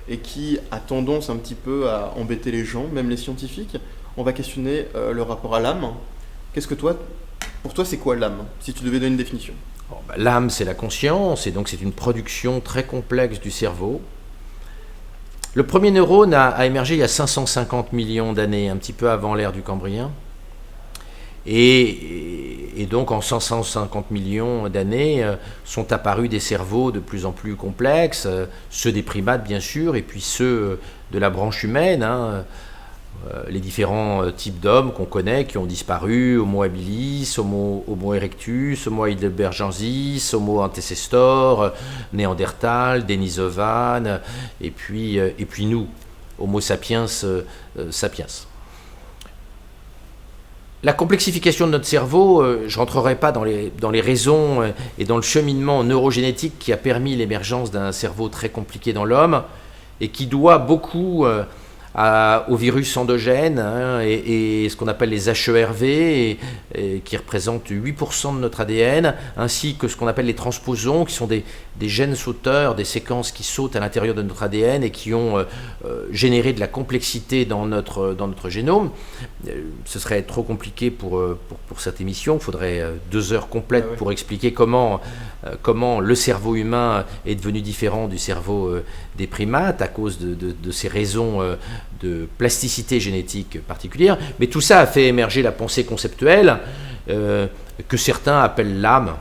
et qui a tendance un petit peu à embêter les gens, même les scientifiques. On va questionner le rapport à l'âme. Qu'est-ce que pour toi, c'est quoi l'âme, si tu devais donner une définition ? L'âme, c'est la conscience, et donc c'est une production très complexe du cerveau. Le premier neurone a émergé il y a 550 millions d'années, un petit peu avant l'ère du Cambrien. Et Et donc en 150 millions d'années sont apparus des cerveaux de plus en plus complexes, ceux des primates bien sûr, et puis ceux de la branche humaine, hein, les différents types d'hommes qu'on connaît qui ont disparu, Homo habilis, Homo erectus, Homo heidelbergensis, Homo antecestor, Néandertal, Denisovan, et puis nous, Homo sapiens sapiens. La complexification de notre cerveau, je ne rentrerai pas dans les raisons et dans le cheminement neurogénétique qui a permis l'émergence d'un cerveau très compliqué dans l'homme et qui doit beaucoup au virus endogène, hein, et ce qu'on appelle les HERV, qui représentent 8% de notre ADN, ainsi que ce qu'on appelle les transposons, qui sont des gènes sauteurs, des séquences qui sautent à l'intérieur de notre ADN et qui ont généré de la complexité dans notre génome. Ce serait trop compliqué pour cette émission, il faudrait 2 heures complètes pour expliquer comment le cerveau humain est devenu différent du cerveau des primates à cause de ces raisons de plasticité génétique particulière. Mais tout ça a fait émerger la pensée conceptuelle que certains appellent l'âme.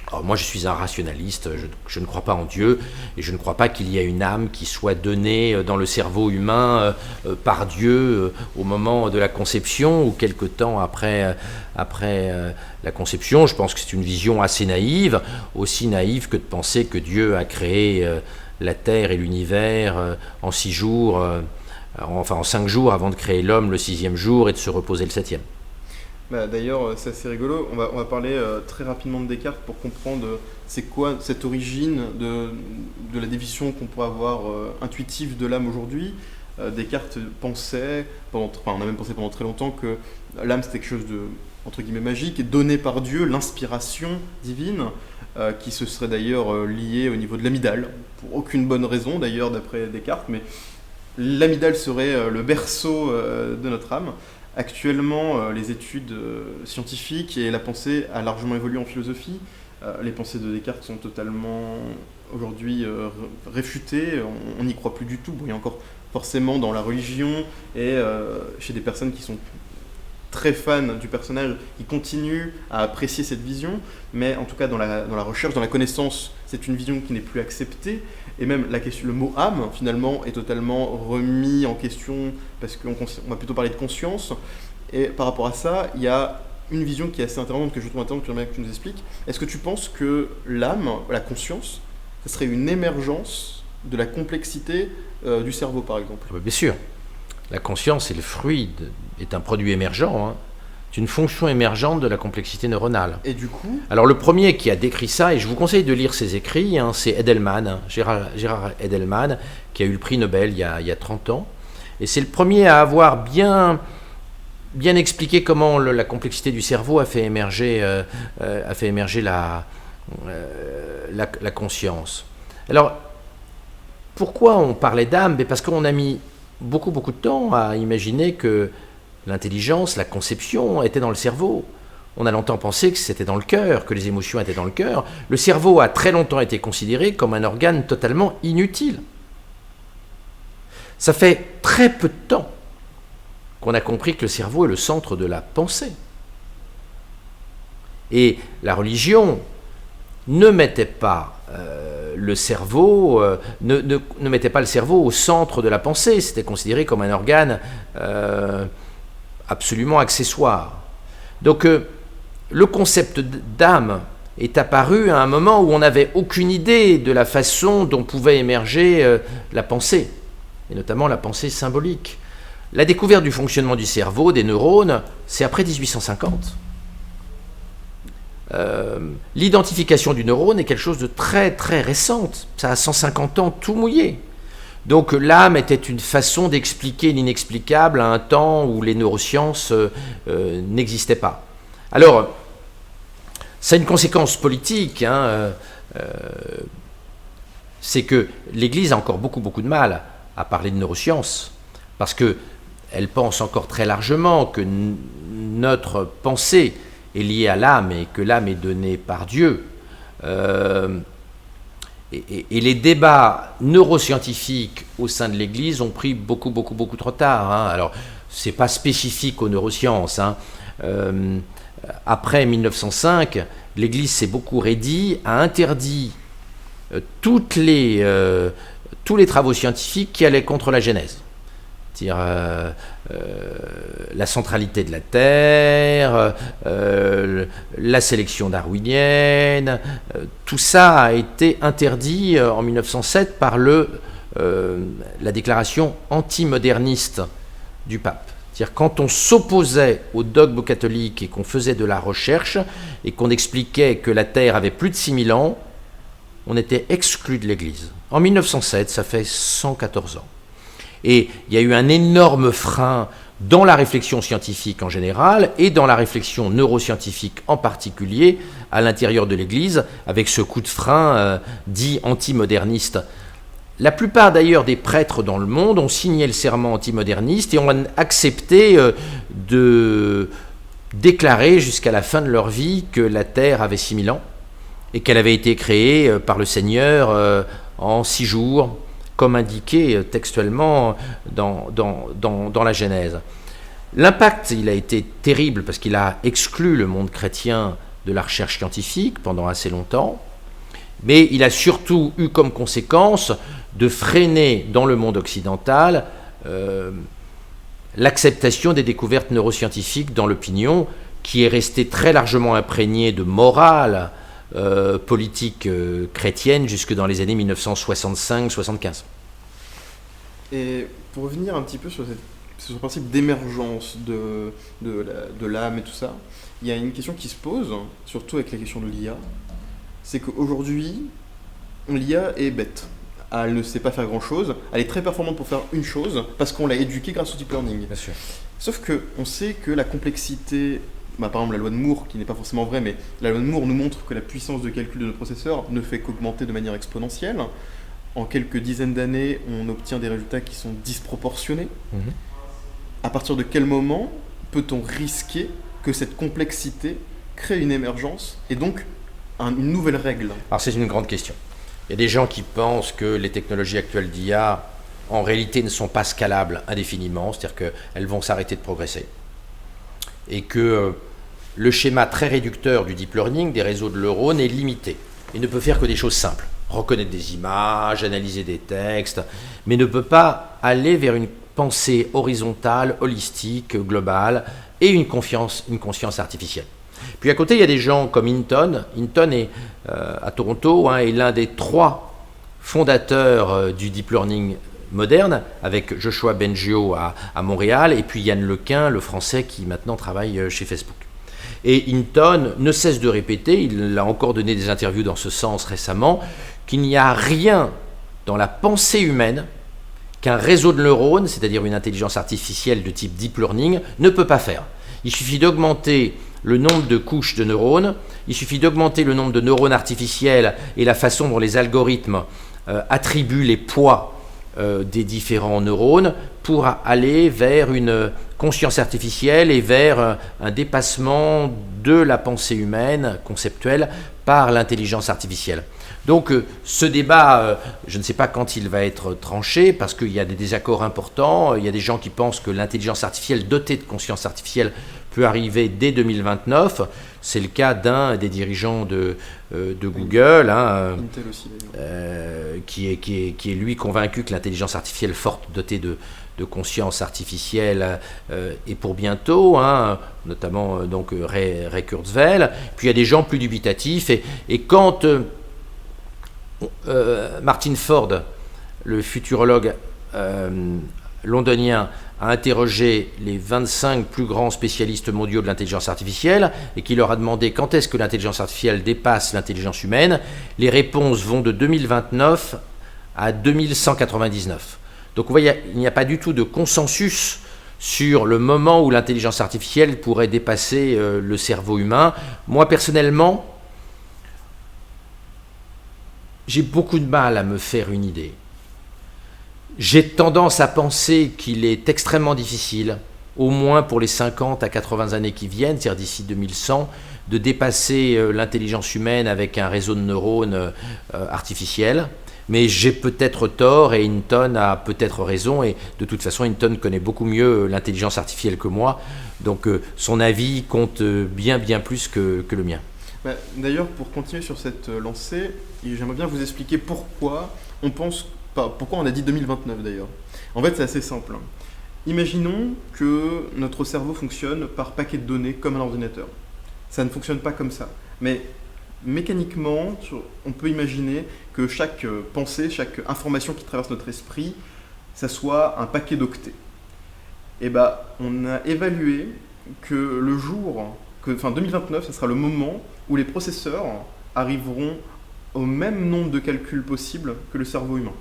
Alors moi je suis un rationaliste, je ne crois pas en Dieu et je ne crois pas qu'il y ait une âme qui soit donnée dans le cerveau humain par Dieu au moment de la conception ou quelque temps après la conception. Je pense que c'est une vision assez naïve, aussi naïve que de penser que Dieu a créé la Terre et l'univers en 6 jours, en 5 jours avant de créer l'homme le 6e jour et de se reposer le 7e. D'ailleurs, c'est assez rigolo. On va parler très rapidement de Descartes pour comprendre c'est quoi cette origine de la définition qu'on pourrait avoir intuitive de l'âme aujourd'hui. Descartes pensait, on a même pensé pendant très longtemps que l'âme c'était quelque chose de, entre guillemets, magique et donné par Dieu, l'inspiration divine, qui se serait d'ailleurs liée au niveau de l'amygdale, pour aucune bonne raison d'ailleurs d'après Descartes, mais l'amygdale serait le berceau de notre âme. Actuellement, les études scientifiques et la pensée a largement évolué en philosophie. Les pensées de Descartes sont totalement aujourd'hui réfutées, on n'y croit plus du tout. Bon, il y a encore forcément dans la religion et chez des personnes qui sont très fans du personnage, qui continuent à apprécier cette vision, mais en tout cas dans la recherche, dans la connaissance, c'est une vision qui n'est plus acceptée. Et même le mot âme, finalement, est totalement remis en question parce qu'on va plutôt parler de conscience. Et par rapport à ça, il y a une vision qui est assez intéressante que je trouve intéressante, que j'aimerais que tu nous expliques. Est-ce que tu penses que l'âme, la conscience, ce serait une émergence de la complexité du cerveau, par exemple ? Bien sûr. La conscience est le fruit, est un produit émergent, hein. C'est une fonction émergente de la complexité neuronale. Et du coup... Alors le premier qui a décrit ça, et je vous conseille de lire ses écrits, hein, c'est Edelman, Gérard Edelman, qui a eu le prix Nobel il y a 30 ans. Et c'est le premier à avoir bien expliqué comment la complexité du cerveau a fait émerger la conscience. Alors, pourquoi on parlait d'âme ? Parce qu'on a mis beaucoup de temps à imaginer que l'intelligence, la conception était dans le cerveau. On a longtemps pensé que c'était dans le cœur, que les émotions étaient dans le cœur. Le cerveau a très longtemps été considéré comme un organe totalement inutile. Ça fait très peu de temps qu'on a compris que le cerveau est le centre de la pensée. Et la religion ne mettait pas le cerveau, ne mettait pas le cerveau au centre de la pensée. C'était considéré comme un organe absolument accessoire. Donc le concept d'âme est apparu à un moment où on n'avait aucune idée de la façon dont pouvait émerger la pensée, et notamment la pensée symbolique. La découverte du fonctionnement du cerveau, des neurones, c'est après 1850. L'identification du neurone est quelque chose de très très récente. Ça a 150 ans tout mouillé. Donc l'âme était une façon d'expliquer l'inexplicable à un temps où les neurosciences n'existaient pas. Alors, ça a une conséquence politique, hein, c'est que l'Église a encore beaucoup de mal à parler de neurosciences, parce qu'elle pense encore très largement que notre pensée est liée à l'âme et que l'âme est donnée par Dieu. Et les débats neuroscientifiques au sein de l'Église ont pris beaucoup trop tard, hein. Alors, ce n'est pas spécifique aux neurosciences, hein. après 1905, l'Église s'est beaucoup raidie, a interdit tous les travaux scientifiques qui allaient contre la Genèse. C'est-à-dire la centralité de la Terre, la sélection darwinienne, tout ça a été interdit en 1907 par la déclaration antimoderniste du pape. C'est-à-dire quand on s'opposait au dogme catholique et qu'on faisait de la recherche et qu'on expliquait que la Terre avait plus de 6000 ans, on était exclu de l'Église. En 1907, ça fait 114 ans. Et il y a eu un énorme frein dans la réflexion scientifique en général et dans la réflexion neuroscientifique en particulier à l'intérieur de l'Église, avec ce coup de frein dit antimoderniste. La plupart d'ailleurs des prêtres dans le monde ont signé le serment antimoderniste et ont accepté de déclarer jusqu'à la fin de leur vie que la Terre avait 6000 ans et qu'elle avait été créée par le Seigneur en 6 jours, comme indiqué textuellement dans la Genèse. L'impact, il a été terrible parce qu'il a exclu le monde chrétien de la recherche scientifique pendant assez longtemps, mais il a surtout eu comme conséquence de freiner dans le monde occidental l'acceptation des découvertes neuroscientifiques dans l'opinion, qui est restée très largement imprégnée de morale politique chrétienne jusque dans les années 1965-75. Et pour revenir un petit peu sur ce principe d'émergence de l'âme et tout ça, il y a une question qui se pose, surtout avec la question de l'IA, c'est qu'aujourd'hui, l'IA est bête. Elle ne sait pas faire grand-chose, elle est très performante pour faire une chose, parce qu'on l'a éduquée grâce au deep learning. Bien sûr. Sauf qu'on sait que la complexité, par exemple la loi de Moore, qui n'est pas forcément vraie, mais la loi de Moore nous montre que la puissance de calcul de nos processeurs ne fait qu'augmenter de manière exponentielle. En quelques dizaines d'années, on obtient des résultats qui sont disproportionnés. À partir de quel moment peut-on risquer que cette complexité crée une émergence et donc une nouvelle règle? Alors c'est une grande question. Il y a des gens qui pensent que les technologies actuelles d'IA, en réalité, ne sont pas scalables indéfiniment, c'est-à-dire qu'elles vont s'arrêter de progresser. Et que le schéma très réducteur du deep learning, des réseaux de neurones, est limité. Il ne peut faire que des choses simples. Reconnaître des images, analyser des textes, mais ne peut pas aller vers une pensée horizontale, holistique, globale, et une conscience artificielle. Puis à côté, il y a des gens comme Hinton. Hinton est à Toronto, est l'un des 3 fondateurs du deep learning moderne, avec Joshua Bengio à Montréal, et puis Yann Lequin, le français, qui maintenant travaille chez Facebook. Et Hinton ne cesse de répéter, il a encore donné des interviews dans ce sens récemment, qu'il n'y a rien dans la pensée humaine qu'un réseau de neurones, c'est-à-dire une intelligence artificielle de type deep learning, ne peut pas faire. Il suffit d'augmenter le nombre de couches de neurones, il suffit d'augmenter le nombre de neurones artificiels et la façon dont les algorithmes attribuent les poids des différents neurones pour aller vers une conscience artificielle et vers un dépassement de la pensée humaine conceptuelle par l'intelligence artificielle. Donc ce débat, je ne sais pas quand il va être tranché, parce qu'il y a des désaccords importants. Il y a des gens qui pensent que l'intelligence artificielle dotée de conscience artificielle peut arriver dès 2029. C'est le cas d'un des dirigeants de Google, Intel aussi, qui est lui convaincu que l'intelligence artificielle forte dotée de conscience artificielle est pour bientôt, notamment donc Ray Kurzweil. Puis il y a des gens plus dubitatifs, et quand Martin Ford, le futurologue londonien, a interrogé les 25 plus grands spécialistes mondiaux de l'intelligence artificielle et qui leur a demandé quand est-ce que l'intelligence artificielle dépasse l'intelligence humaine, les réponses vont de 2029 à 2199. Donc vous voyez, il n'y a pas du tout de consensus sur le moment où l'intelligence artificielle pourrait dépasser le cerveau humain. Moi personnellement, j'ai beaucoup de mal à me faire une idée. J'ai tendance à penser qu'il est extrêmement difficile, au moins pour les 50 à 80 années qui viennent, c'est-à-dire d'ici 2100, de dépasser l'intelligence humaine avec un réseau de neurones artificiel. Mais j'ai peut-être tort et Hinton a peut-être raison. Et de toute façon, Hinton connaît beaucoup mieux l'intelligence artificielle que moi. Donc son avis compte bien plus que le mien. D'ailleurs, pour continuer sur cette lancée, j'aimerais bien vous expliquer pourquoi on a dit 2029 d'ailleurs. En fait, c'est assez simple. Imaginons que notre cerveau fonctionne par paquet de données comme un ordinateur. Ça ne fonctionne pas comme ça. Mais mécaniquement, on peut imaginer que chaque pensée, chaque information qui traverse notre esprit, ça soit un paquet d'octets. Et on a évalué que 2029, ça sera le moment où les processeurs arriveront au même nombre de calculs possibles que le cerveau humain.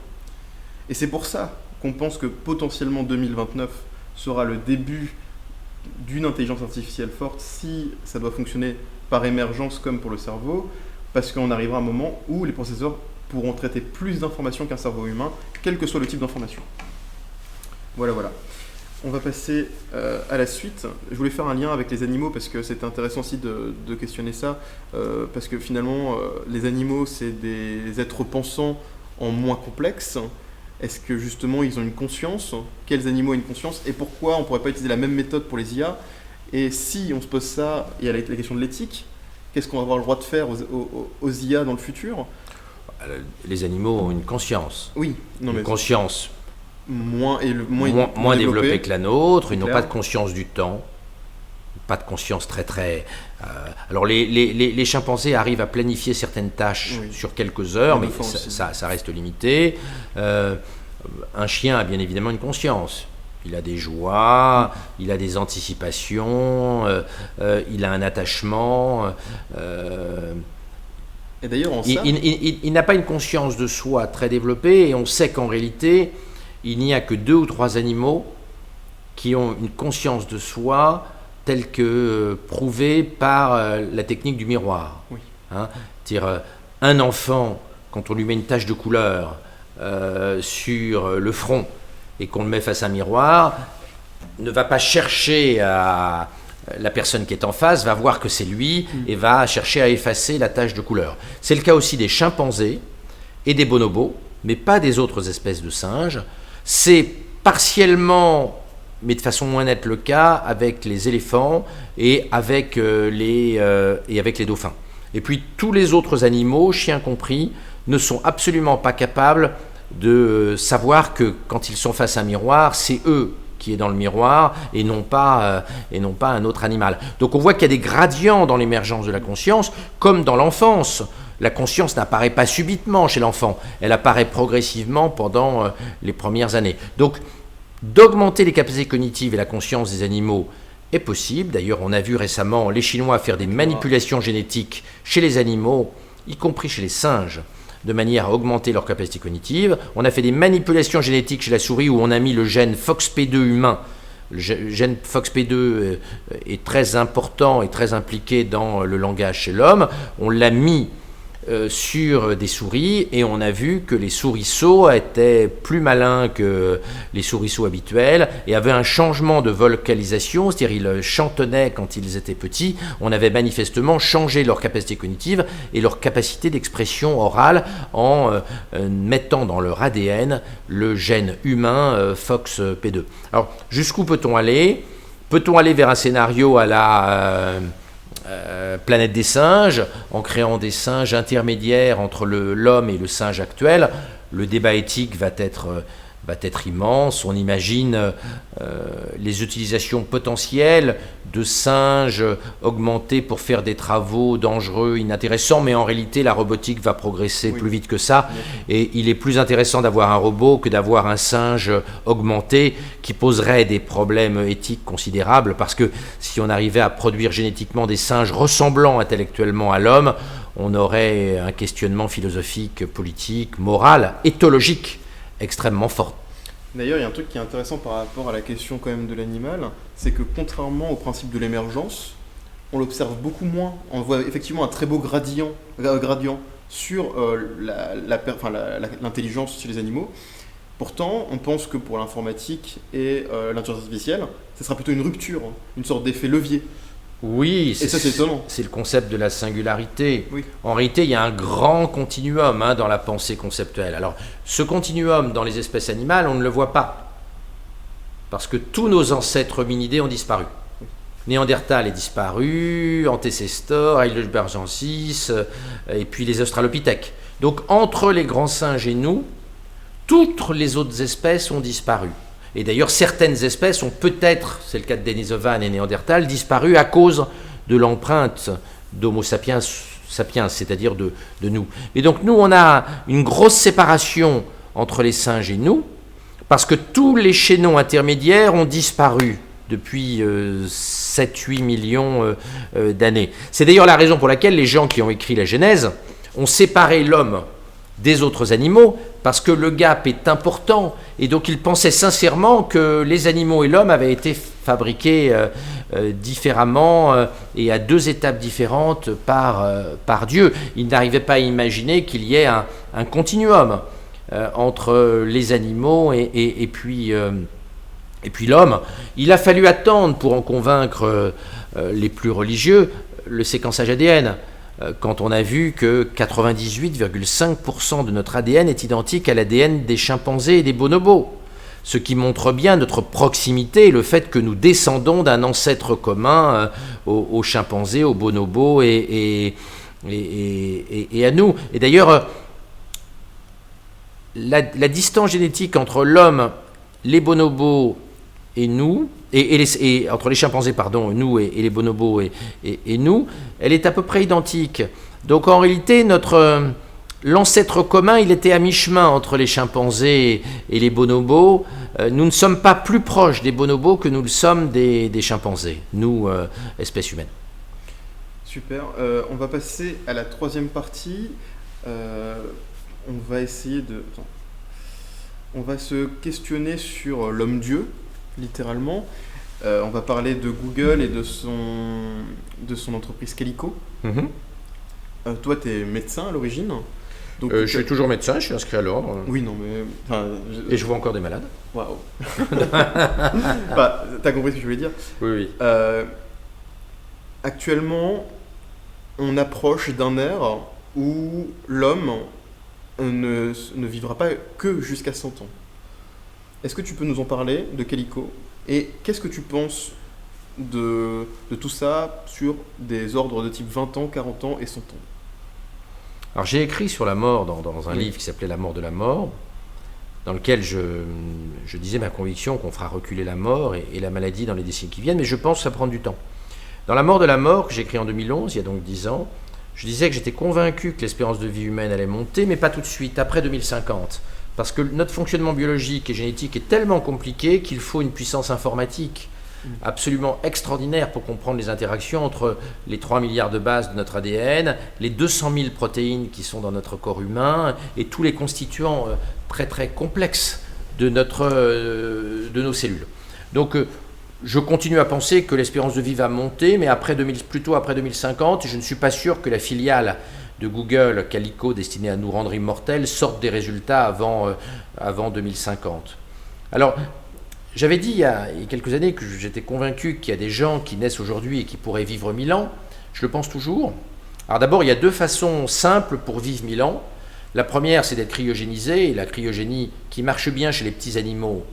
Et c'est pour ça qu'on pense que potentiellement 2029 sera le début d'une intelligence artificielle forte si ça doit fonctionner par émergence comme pour le cerveau, parce qu'on arrivera à un moment où les processeurs pourront traiter plus d'informations qu'un cerveau humain, quel que soit le type d'information. Voilà. On va passer à la suite. Je voulais faire un lien avec les animaux parce que c'était intéressant aussi de questionner ça, parce que finalement, les animaux, c'est des êtres pensants en moins complexes. Est-ce que justement, ils ont une conscience? Quels animaux ont une conscience? Et pourquoi on ne pourrait pas utiliser la même méthode pour les IA? Et si on se pose ça, il y a la question de l'éthique. Qu'est-ce qu'on va avoir le droit de faire aux IA dans le futur? Les animaux ont une conscience. Oui, une conscience moins développée que la nôtre. Ils n'ont pas de conscience du temps, pas de conscience très... alors les chimpanzés arrivent à planifier certaines tâches sur quelques heures, mais ça reste limité. Un chien a bien évidemment une conscience. Il a des joies, il a des anticipations, il a un attachement. Et d'ailleurs, il n'a pas une conscience de soi très développée, et on sait qu'en réalité, il n'y a que 2 ou 3 animaux qui ont une conscience de soi telle que prouvée par la technique du miroir. Oui. Un enfant, quand on lui met une tache de couleur sur le front, et qu'on le met face à un miroir, ne va pas chercher à... La personne qui est en face va voir que c'est lui et va chercher à effacer la tache de couleur. C'est le cas aussi des chimpanzés et des bonobos, mais pas des autres espèces de singes. C'est partiellement, mais de façon moins nette, le cas avec les éléphants et avec les dauphins. Et puis tous les autres animaux, chiens compris, ne sont absolument pas capables de savoir que quand ils sont face à un miroir, c'est eux qui est dans le miroir et non pas un autre animal. Donc on voit qu'il y a des gradients dans l'émergence de la conscience, comme dans l'enfance. La conscience n'apparaît pas subitement chez l'enfant, elle apparaît progressivement pendant les premières années. Donc d'augmenter les capacités cognitives et la conscience des animaux est possible. D'ailleurs, on a vu récemment les Chinois faire des manipulations génétiques chez les animaux, y compris chez les singes, de manière à augmenter leur capacité cognitive. On a fait des manipulations génétiques chez la souris où on a mis le gène FOXP2 humain. Le gène FOXP2 est très important et très impliqué dans le langage chez l'homme. On l'a mis sur des souris et on a vu que les souriceaux étaient plus malins que les souriceaux habituels et avaient un changement de vocalisation, c'est-à-dire ils chantonnaient quand ils étaient petits. On avait manifestement changé leur capacité cognitive et leur capacité d'expression orale en mettant dans leur ADN le gène humain FOXP2. Alors jusqu'où peut-on aller? Peut-on aller vers un scénario à la Planète des singes, en créant des singes intermédiaires entre l'homme et le singe actuel? Le débat éthique va être immense. On imagine les utilisations potentielles de singes augmentés pour faire des travaux dangereux, inintéressants, mais en réalité la robotique va progresser plus vite que ça, et il est plus intéressant d'avoir un robot que d'avoir un singe augmenté qui poserait des problèmes éthiques considérables, parce que si on arrivait à produire génétiquement des singes ressemblant intellectuellement à l'homme, on aurait un questionnement philosophique, politique, moral, éthologique extrêmement forte. D'ailleurs, il y a un truc qui est intéressant par rapport à la question quand même de l'animal, c'est que contrairement au principe de l'émergence, on l'observe beaucoup moins. On voit effectivement un très beau gradient sur l'intelligence chez les animaux. Pourtant, on pense que pour l'informatique et l'intelligence artificielle, ce sera plutôt une rupture, une sorte d'effet levier. Oui, Et ça, c'est étonnant. c'est le concept de la singularité. Oui. En réalité, il y a un grand continuum dans la pensée conceptuelle. Alors, ce continuum dans les espèces animales, on ne le voit pas. Parce que tous nos ancêtres hominidés ont disparu. Néandertal est disparu, Antécestor, Heidelbergensis, et puis les Australopithèques. Donc, entre les grands singes et nous, toutes les autres espèces ont disparu. Et d'ailleurs, certaines espèces ont peut-être, c'est le cas de Denisovan et Néandertal, disparu à cause de l'empreinte d'Homo sapiens, c'est-à-dire de nous. Et donc, nous, on a une grosse séparation entre les singes et nous, parce que tous les chaînons intermédiaires ont disparu depuis 7-8 millions d'années. C'est d'ailleurs la raison pour laquelle les gens qui ont écrit la Genèse ont séparé l'homme des autres animaux, parce que le gap est important, et donc ils pensaient sincèrement que les animaux et l'homme avaient été fabriqués différemment et à deux étapes différentes par Dieu. Ils n'arrivaient pas à imaginer qu'il y ait un continuum entre les animaux et puis l'homme. Il a fallu attendre pour en convaincre les plus religieux le séquençage ADN. Quand on a vu que 98,5% de notre ADN est identique à l'ADN des chimpanzés et des bonobos, ce qui montre bien notre proximité et le fait que nous descendons d'un ancêtre commun aux chimpanzés, aux bonobos et à nous. Et d'ailleurs, la distance génétique entre l'homme, les bonobos et nous, et entre les chimpanzés, pardon, nous et les bonobos et nous, elle est à peu près identique. Donc en réalité, l'ancêtre commun, il était à mi-chemin entre les chimpanzés et les bonobos. Nous ne sommes pas plus proches des bonobos que nous le sommes des chimpanzés, nous, espèce humaine. Super. On va passer à la troisième partie. On va essayer de... Attends. On va se questionner sur l'homme-dieu, littéralement. On va parler de Google et de son entreprise Calico. Toi, tu es médecin à l'origine. Donc, je suis toujours médecin, je suis inscrit à l'ordre. Oui, non, mais... Et je vois encore des malades. Waouh. T'as compris ce que je voulais dire? Oui. Actuellement, on approche d'un ère où l'homme ne vivra pas que jusqu'à 100 ans. Est-ce que tu peux nous en parler de Calico? Et qu'est-ce que tu penses de tout ça sur des ordres de type 20 ans, 40 ans et 100 ans? Alors j'ai écrit sur la mort dans un livre qui s'appelait La mort de la mort, dans lequel je disais ma conviction qu'on fera reculer la mort et la maladie dans les décennies qui viennent, mais je pense que ça prend du temps. Dans La mort de la mort, que j'ai écrit en 2011, il y a donc 10 ans, je disais que j'étais convaincu que l'espérance de vie humaine allait monter, mais pas tout de suite, après 2050. Parce que notre fonctionnement biologique et génétique est tellement compliqué qu'il faut une puissance informatique absolument extraordinaire pour comprendre les interactions entre les 3 milliards de bases de notre ADN, les 200 000 protéines qui sont dans notre corps humain et tous les constituants très très complexes de nos cellules. Donc je continue à penser que l'espérance de vie va monter, mais plutôt après 2050, je ne suis pas sûr que la filiale de Google, Calico, destinée à nous rendre immortels, sorte des résultats avant 2050. Alors, j'avais dit il y a quelques années que j'étais convaincu qu'il y a des gens qui naissent aujourd'hui et qui pourraient vivre 1000 ans. Je le pense toujours. Alors d'abord, il y a deux façons simples pour vivre 1000 ans. La première, c'est d'être cryogénisé, et la cryogénie, qui marche bien chez les petits animaux,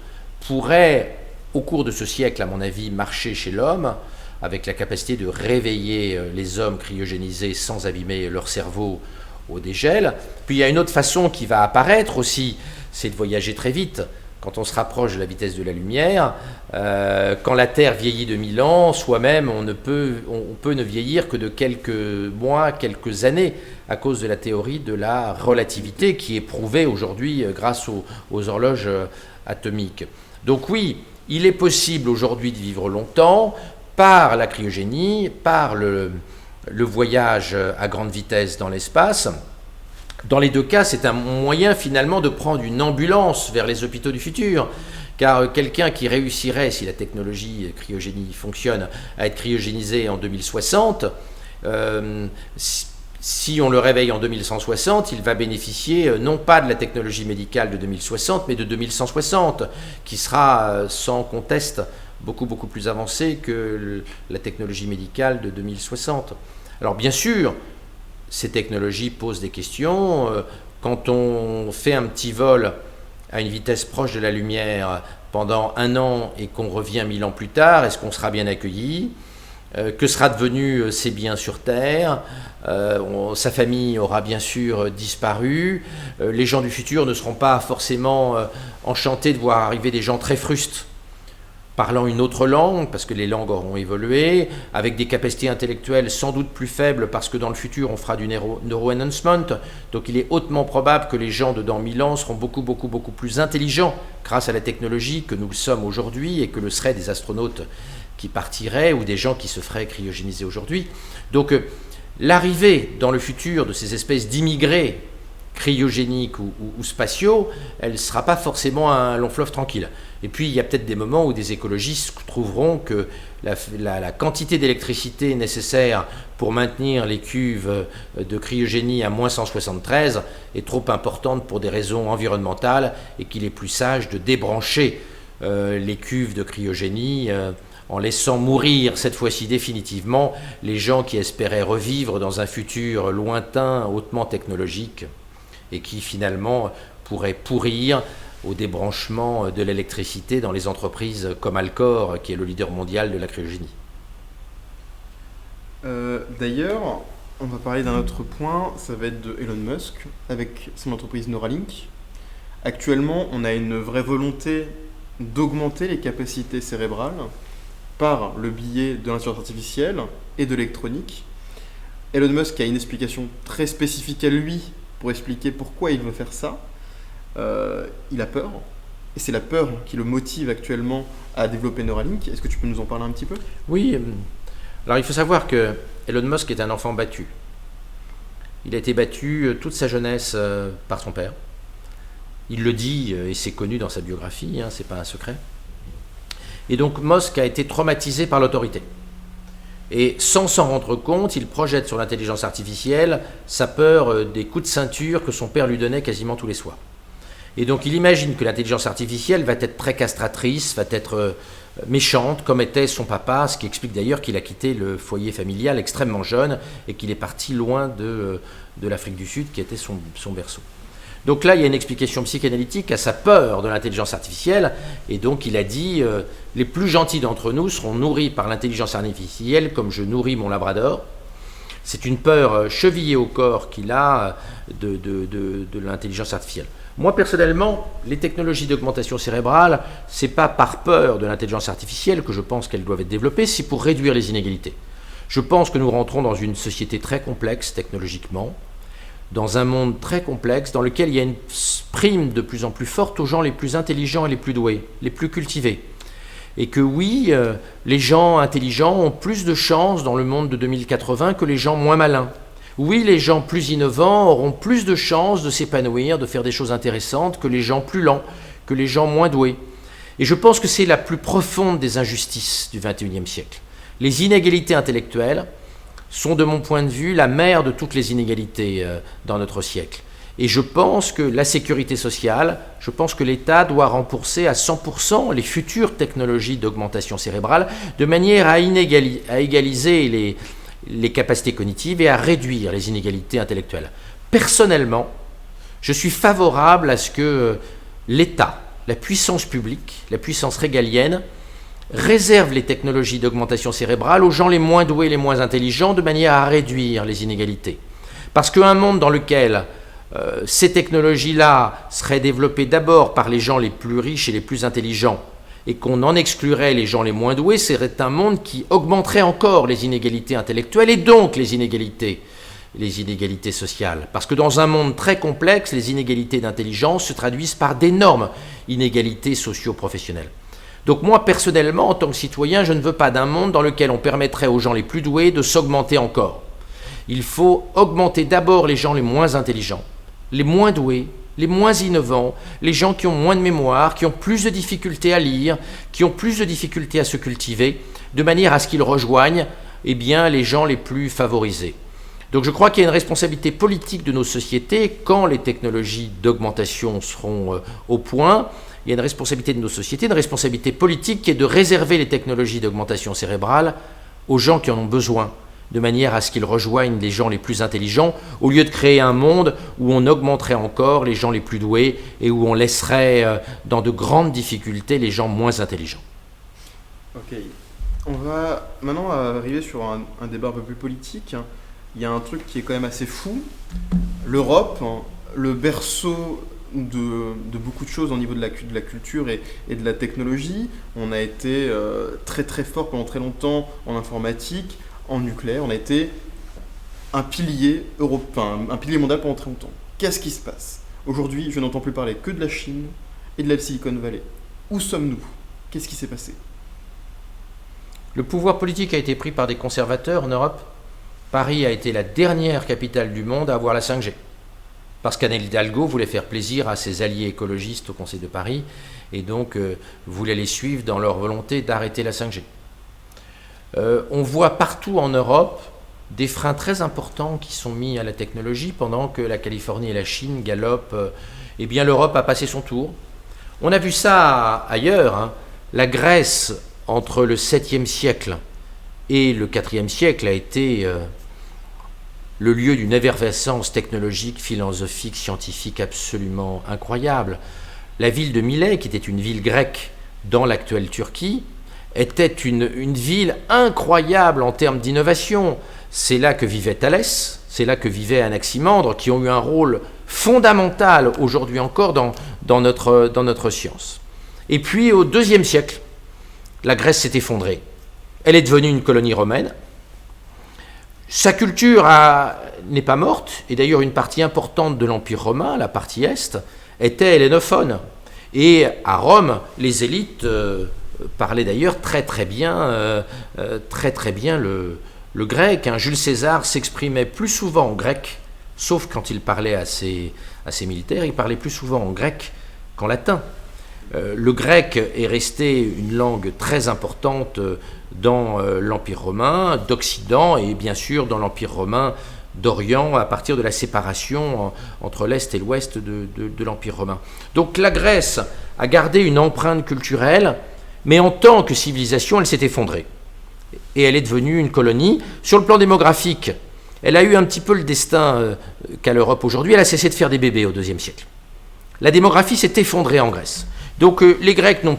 pourrait, au cours de ce siècle, à mon avis, marcher chez l'homme, avec la capacité de réveiller les hommes cryogénisés sans abîmer leur cerveau au dégel. Puis il y a une autre façon qui va apparaître aussi, c'est de voyager très vite. Quand on se rapproche de la vitesse de la lumière, quand la Terre vieillit de 1000 ans, soi-même, on peut ne vieillir que de quelques mois, quelques années, à cause de la théorie de la relativité qui est prouvée aujourd'hui grâce aux horloges atomiques. Donc oui, il est possible aujourd'hui de vivre longtemps par la cryogénie, par le voyage à grande vitesse dans l'espace. Dans les deux cas, c'est un moyen finalement de prendre une ambulance vers les hôpitaux du futur. Car quelqu'un qui réussirait, si la technologie cryogénie fonctionne, à être cryogénisé en 2060, si on le réveille en 2160, il va bénéficier non pas de la technologie médicale de 2060, mais de 2160, qui sera sans conteste beaucoup plus avancée que la technologie médicale de 2060. Alors bien sûr, ces technologies posent des questions. Quand on fait un petit vol à une vitesse proche de la lumière pendant 1 an et qu'on revient 1000 ans plus tard, est-ce qu'on sera bien accueilli ? Que sera devenu ses biens sur Terre ? Sa famille aura bien sûr disparu. Les gens du futur ne seront pas forcément enchantés de voir arriver des gens très frustes, parlant une autre langue, parce que les langues auront évolué, avec des capacités intellectuelles sans doute plus faibles, parce que dans le futur, on fera du neuro-enhancement. Donc il est hautement probable que les gens de dans 1000 ans seront beaucoup plus intelligents grâce à la technologie que nous le sommes aujourd'hui et que le seraient des astronautes qui partiraient ou des gens qui se feraient cryogéniser aujourd'hui. Donc l'arrivée dans le futur de ces espèces d'immigrés cryogéniques ou spatiaux, elle ne sera pas forcément un long fleuve tranquille. Et puis il y a peut-être des moments où des écologistes trouveront que la quantité d'électricité nécessaire pour maintenir les cuves de cryogénie à moins 173 est trop importante pour des raisons environnementales et qu'il est plus sage de débrancher les cuves de cryogénie en laissant mourir cette fois-ci définitivement les gens qui espéraient revivre dans un futur lointain, hautement technologique, et qui finalement pourraient pourrir au débranchement de l'électricité dans les entreprises comme Alcor, qui est le leader mondial de la cryogénie. D'ailleurs, on va parler d'un autre point, ça va être de Elon Musk, avec son entreprise Neuralink. Actuellement, on a une vraie volonté d'augmenter les capacités cérébrales par le biais de l'intelligence artificielle et de l'électronique. Elon Musk a une explication très spécifique à lui pour expliquer pourquoi il veut faire ça. Il a peur, et c'est la peur qui le motive actuellement à développer Neuralink. Est-ce que tu peux nous en parler un petit peu ? Oui, alors il faut savoir que Elon Musk est un enfant battu. Il a été battu toute sa jeunesse par son père. Il le dit, et c'est connu dans sa biographie, c'est pas un secret. Et donc Musk a été traumatisé par l'autorité. Et sans s'en rendre compte, il projette sur l'intelligence artificielle sa peur des coups de ceinture que son père lui donnait quasiment tous les soirs. Et donc il imagine que l'intelligence artificielle va être très castratrice, va être méchante, comme était son papa, ce qui explique d'ailleurs qu'il a quitté le foyer familial extrêmement jeune et qu'il est parti loin de l'Afrique du Sud, qui était son berceau. Donc là, il y a une explication psychanalytique à sa peur de l'intelligence artificielle, et donc il a dit les plus gentils d'entre nous seront nourris par l'intelligence artificielle comme je nourris mon labrador. C'est une peur chevillée au corps qu'il a de l'intelligence artificielle. Moi, personnellement, les technologies d'augmentation cérébrale, c'est pas par peur de l'intelligence artificielle que je pense qu'elles doivent être développées, c'est pour réduire les inégalités. Je pense que nous rentrons dans une société très complexe technologiquement, dans un monde très complexe, dans lequel il y a une prime de plus en plus forte aux gens les plus intelligents et les plus doués, les plus cultivés. Et que oui, les gens intelligents ont plus de chances dans le monde de 2080 que les gens moins malins. Oui, les gens plus innovants auront plus de chances de s'épanouir, de faire des choses intéressantes que les gens plus lents, que les gens moins doués. Et je pense que c'est la plus profonde des injustices du XXIe siècle. Les inégalités intellectuelles sont, de mon point de vue, la mère de toutes les inégalités dans notre siècle. Et je pense que la sécurité sociale, je pense que l'État doit rembourser à 100% les futures technologies d'augmentation cérébrale de manière à égaliser les capacités cognitives et à réduire les inégalités intellectuelles. Personnellement, je suis favorable à ce que l'État, la puissance publique, la puissance régalienne, réserve les technologies d'augmentation cérébrale aux gens les moins doués, les moins intelligents, de manière à réduire les inégalités. Parce qu'un monde dans lequel ces technologies-là seraient développées d'abord par les gens les plus riches et les plus intelligents, et qu'on en exclurait les gens les moins doués, serait un monde qui augmenterait encore les inégalités intellectuelles et donc les inégalités sociales. Parce que dans un monde très complexe, les inégalités d'intelligence se traduisent par d'énormes inégalités socio-professionnelles. Donc moi, personnellement, en tant que citoyen, je ne veux pas d'un monde dans lequel on permettrait aux gens les plus doués de s'augmenter encore. Il faut augmenter d'abord les gens les moins intelligents, les moins doués, les moins innovants, les gens qui ont moins de mémoire, qui ont plus de difficultés à lire, qui ont plus de difficultés à se cultiver, de manière à ce qu'ils rejoignent les gens les plus favorisés. Donc je crois qu'il y a une responsabilité politique de nos sociétés, quand les technologies d'augmentation seront au point, il y a une responsabilité de nos sociétés, une responsabilité politique qui est de réserver les technologies d'augmentation cérébrale aux gens qui en ont besoin, de manière à ce qu'ils rejoignent les gens les plus intelligents, au lieu de créer un monde où on augmenterait encore les gens les plus doués et où on laisserait dans de grandes difficultés les gens moins intelligents. Ok, on va maintenant arriver sur un débat un peu plus politique. Il y a un truc qui est quand même assez fou. L'Europe, le berceau de beaucoup de choses au niveau de la culture et de la technologie. On a été très très fort pendant très longtemps en informatique, en nucléaire. On a été un pilier européen, un pilier mondial pendant très longtemps. Qu'est-ce qui se passe? Aujourd'hui, je n'entends plus parler que de la Chine et de la Silicon Valley. Où sommes-nous? Qu'est-ce qui s'est passé? Le pouvoir politique a été pris par des conservateurs en Europe. Paris a été la dernière capitale du monde à avoir la 5G. Parce qu'Anne Hidalgo voulait faire plaisir à ses alliés écologistes au Conseil de Paris et donc voulait les suivre dans leur volonté d'arrêter la 5G. On voit partout en Europe des freins très importants qui sont mis à la technologie pendant que la Californie et la Chine galopent. Eh bien, l'Europe a passé son tour. On a vu ça ailleurs, hein. La Grèce, entre le 7e siècle et le 4e siècle, a été le lieu d'une effervescence technologique, philosophique, scientifique absolument incroyable. La ville de Milet, qui était une ville grecque dans l'actuelle Turquie, était une ville incroyable en termes d'innovation. C'est là que vivait Thalès, c'est là que vivait Anaximandre, qui ont eu un rôle fondamental aujourd'hui encore dans notre science. Et puis au IIe siècle, la Grèce s'est effondrée. Elle est devenue une colonie romaine. Sa culture n'est pas morte, et d'ailleurs une partie importante de l'Empire romain, la partie est, était hellénophone. Et à Rome, les élites parlaient d'ailleurs très bien le grec. Hein. Jules César s'exprimait plus souvent en grec, sauf quand il parlait à ses militaires, il parlait plus souvent en grec qu'en latin. Le grec est resté une langue très importante dans l'Empire romain d'Occident et bien sûr dans l'Empire romain d'Orient à partir de la séparation entre l'Est et l'Ouest de l'Empire romain. Donc la Grèce a gardé une empreinte culturelle, mais en tant que civilisation, elle s'est effondrée. Et elle est devenue une colonie. Sur le plan démographique, elle a eu un petit peu le destin qu'a l'Europe aujourd'hui. Elle a cessé de faire des bébés au IIe siècle. La démographie s'est effondrée en Grèce. Donc les Grecs n'ont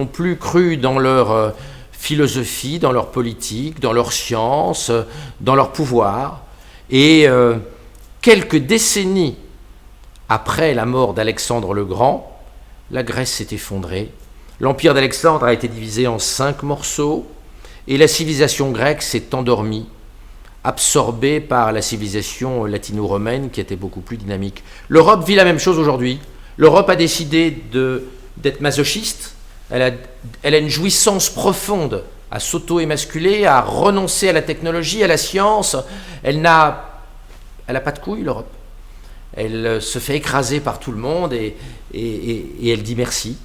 plus cru dans leur philosophie, dans leur politique, dans leur science, dans leur pouvoir. Et quelques décennies après la mort d'Alexandre le Grand, la Grèce s'est effondrée. L'empire d'Alexandre a été divisé en 5 morceaux et la civilisation grecque s'est endormie, absorbée par la civilisation latino-romaine qui était beaucoup plus dynamique. L'Europe vit la même chose aujourd'hui. L'Europe a décidé d'être masochiste, elle a une jouissance profonde à s'auto-émasculer, à renoncer à la technologie, à la science. Elle n'a pas de couilles, l'Europe. Elle se fait écraser par tout le monde et elle dit merci.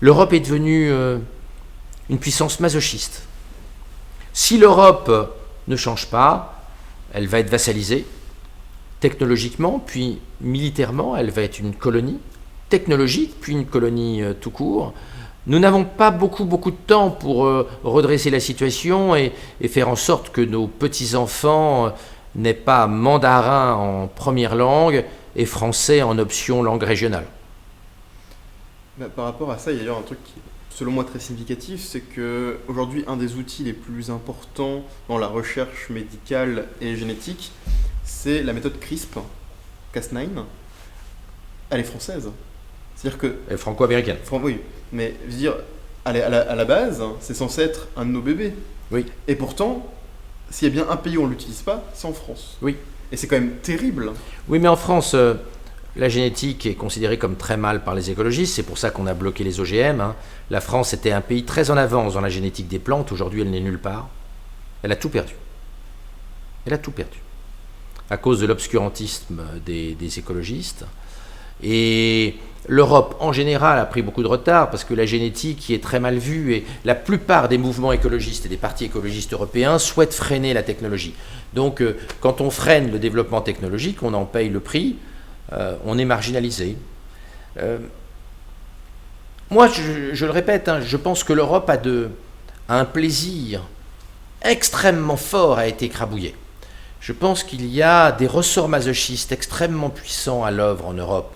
L'Europe est devenue une puissance masochiste. Si l'Europe ne change pas, elle va être vassalisée technologiquement, puis militairement, elle va être une colonie technologique, puis une colonie tout court. Nous n'avons pas beaucoup de temps pour redresser la situation et faire en sorte que nos petits-enfants n'aient pas mandarin en première langue et français en option langue régionale. Par rapport à ça, il y a un truc qui est, selon moi, très significatif, c'est qu'aujourd'hui, un des outils les plus importants dans la recherche médicale et génétique, c'est la méthode CRISP, Cas9. Elle est française. C'est-à-dire que... Elle est franco-américaine. Oui, mais je veux dire, à la base, c'est censé être un de nos bébés. Oui. Et pourtant, s'il y a bien un pays où on ne l'utilise pas, c'est en France. Oui. Et c'est quand même terrible. Oui, mais en France, la génétique est considérée comme très mal par les écologistes. C'est pour ça qu'on a bloqué les OGM. Hein. La France était un pays très en avance dans la génétique des plantes. Aujourd'hui, elle n'est nulle part. Elle a tout perdu. Elle a tout perdu. À cause de l'obscurantisme des écologistes. Et l'Europe, en général, a pris beaucoup de retard parce que la génétique y est très mal vue et la plupart des mouvements écologistes et des partis écologistes européens souhaitent freiner la technologie. Donc, quand on freine le développement technologique, on en paye le prix, on est marginalisé. Moi, je le répète, hein, je pense que l'Europe a un plaisir extrêmement fort à être écrabouillée. Je pense qu'il y a des ressorts masochistes extrêmement puissants à l'œuvre en Europe.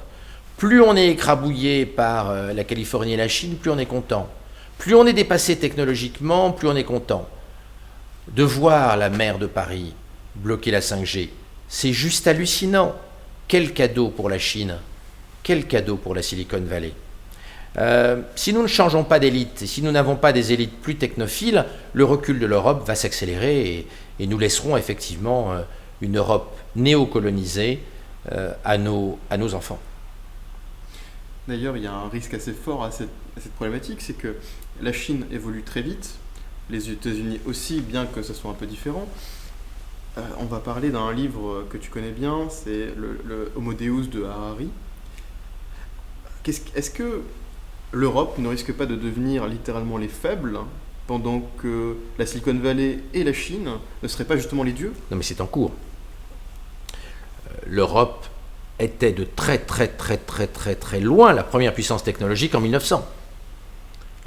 Plus on est écrabouillé par la Californie et la Chine, plus on est content. Plus on est dépassé technologiquement, plus on est content. De voir la maire de Paris bloquer la 5G, c'est juste hallucinant. Quel cadeau pour la Chine, quel cadeau pour la Silicon Valley. Si nous ne changeons pas d'élite, et si nous n'avons pas des élites plus technophiles, le recul de l'Europe va s'accélérer et nous laisserons effectivement une Europe néocolonisée à nos enfants. D'ailleurs, il y a un risque assez fort à cette problématique, c'est que la Chine évolue très vite, les États-Unis aussi, bien que ce soit un peu différent. On va parler d'un livre que tu connais bien, c'est le Homo Deus de Harari. Est-ce que l'Europe ne risque pas de devenir littéralement les faibles, pendant que la Silicon Valley et la Chine ne seraient pas justement les dieux? Non mais c'est en cours. L'Europe était de très loin la première puissance technologique en 1900.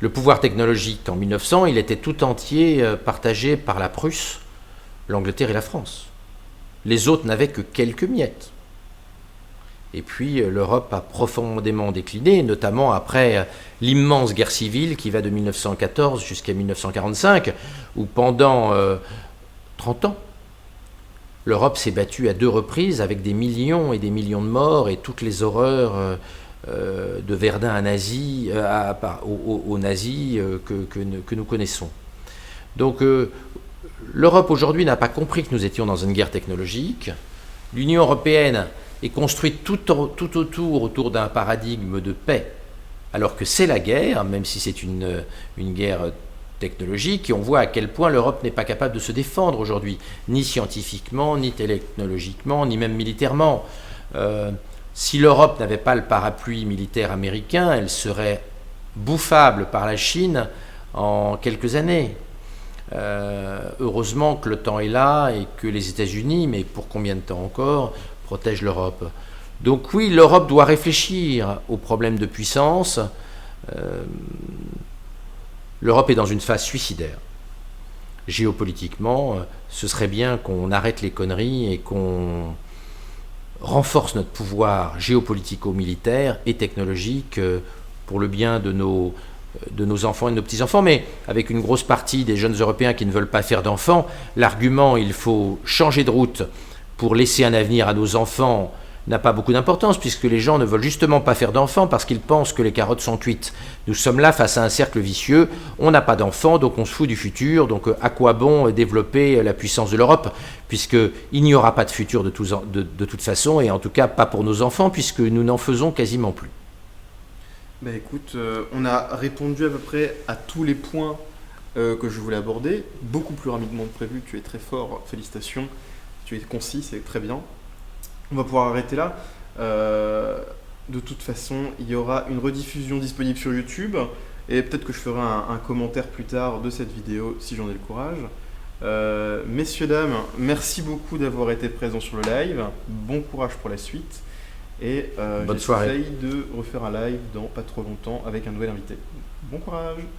Le pouvoir technologique en 1900, il était tout entier partagé par la Prusse, l'Angleterre et la France. Les autres n'avaient que quelques miettes. Et puis l'Europe a profondément décliné, notamment après l'immense guerre civile qui va de 1914 jusqu'à 1945, où pendant 30 ans, l'Europe s'est battue à 2 reprises avec des millions et des millions de morts et toutes les horreurs de Verdun aux nazis que nous connaissons. Donc l'Europe aujourd'hui n'a pas compris que nous étions dans une guerre technologique. L'Union européenne est construite tout autour d'un paradigme de paix, alors que c'est la guerre, même si c'est une guerre technologique, et on voit à quel point l'Europe n'est pas capable de se défendre aujourd'hui, ni scientifiquement, ni technologiquement, ni même militairement. Si l'Europe n'avait pas le parapluie militaire américain, elle serait bouffable par la Chine en quelques années. Heureusement que le temps est là et que les États-Unis, mais pour combien de temps encore, protègent l'Europe. Donc oui, l'Europe doit réfléchir aux problèmes de puissance. L'Europe est dans une phase suicidaire. Géopolitiquement, ce serait bien qu'on arrête les conneries et qu'on renforce notre pouvoir géopolitico-militaire et technologique pour le bien de nos enfants et de nos petits-enfants, mais avec une grosse partie des jeunes Européens qui ne veulent pas faire d'enfants, l'argument « il faut changer de route pour laisser un avenir à nos enfants » n'a pas beaucoup d'importance, puisque les gens ne veulent justement pas faire d'enfants parce qu'ils pensent que les carottes sont cuites. Nous sommes là face à un cercle vicieux, on n'a pas d'enfants, donc on se fout du futur, donc à quoi bon développer la puissance de l'Europe, puisqu'il n'y aura pas de futur de toute façon, et en tout cas pas pour nos enfants, puisque nous n'en faisons quasiment plus. Bah écoute, on a répondu à peu près à tous les points que je voulais aborder, beaucoup plus rapidement que prévu, tu es très fort, félicitations, tu es concis, c'est très bien. On va pouvoir arrêter là. De toute façon, il y aura une rediffusion disponible sur YouTube et peut-être que je ferai un commentaire plus tard de cette vidéo si j'en ai le courage. Messieurs, dames, merci beaucoup d'avoir été présents sur le live. Bon courage pour la suite. Et bonne soirée. J'essaye de refaire un live dans pas trop longtemps avec un nouvel invité. Bon courage!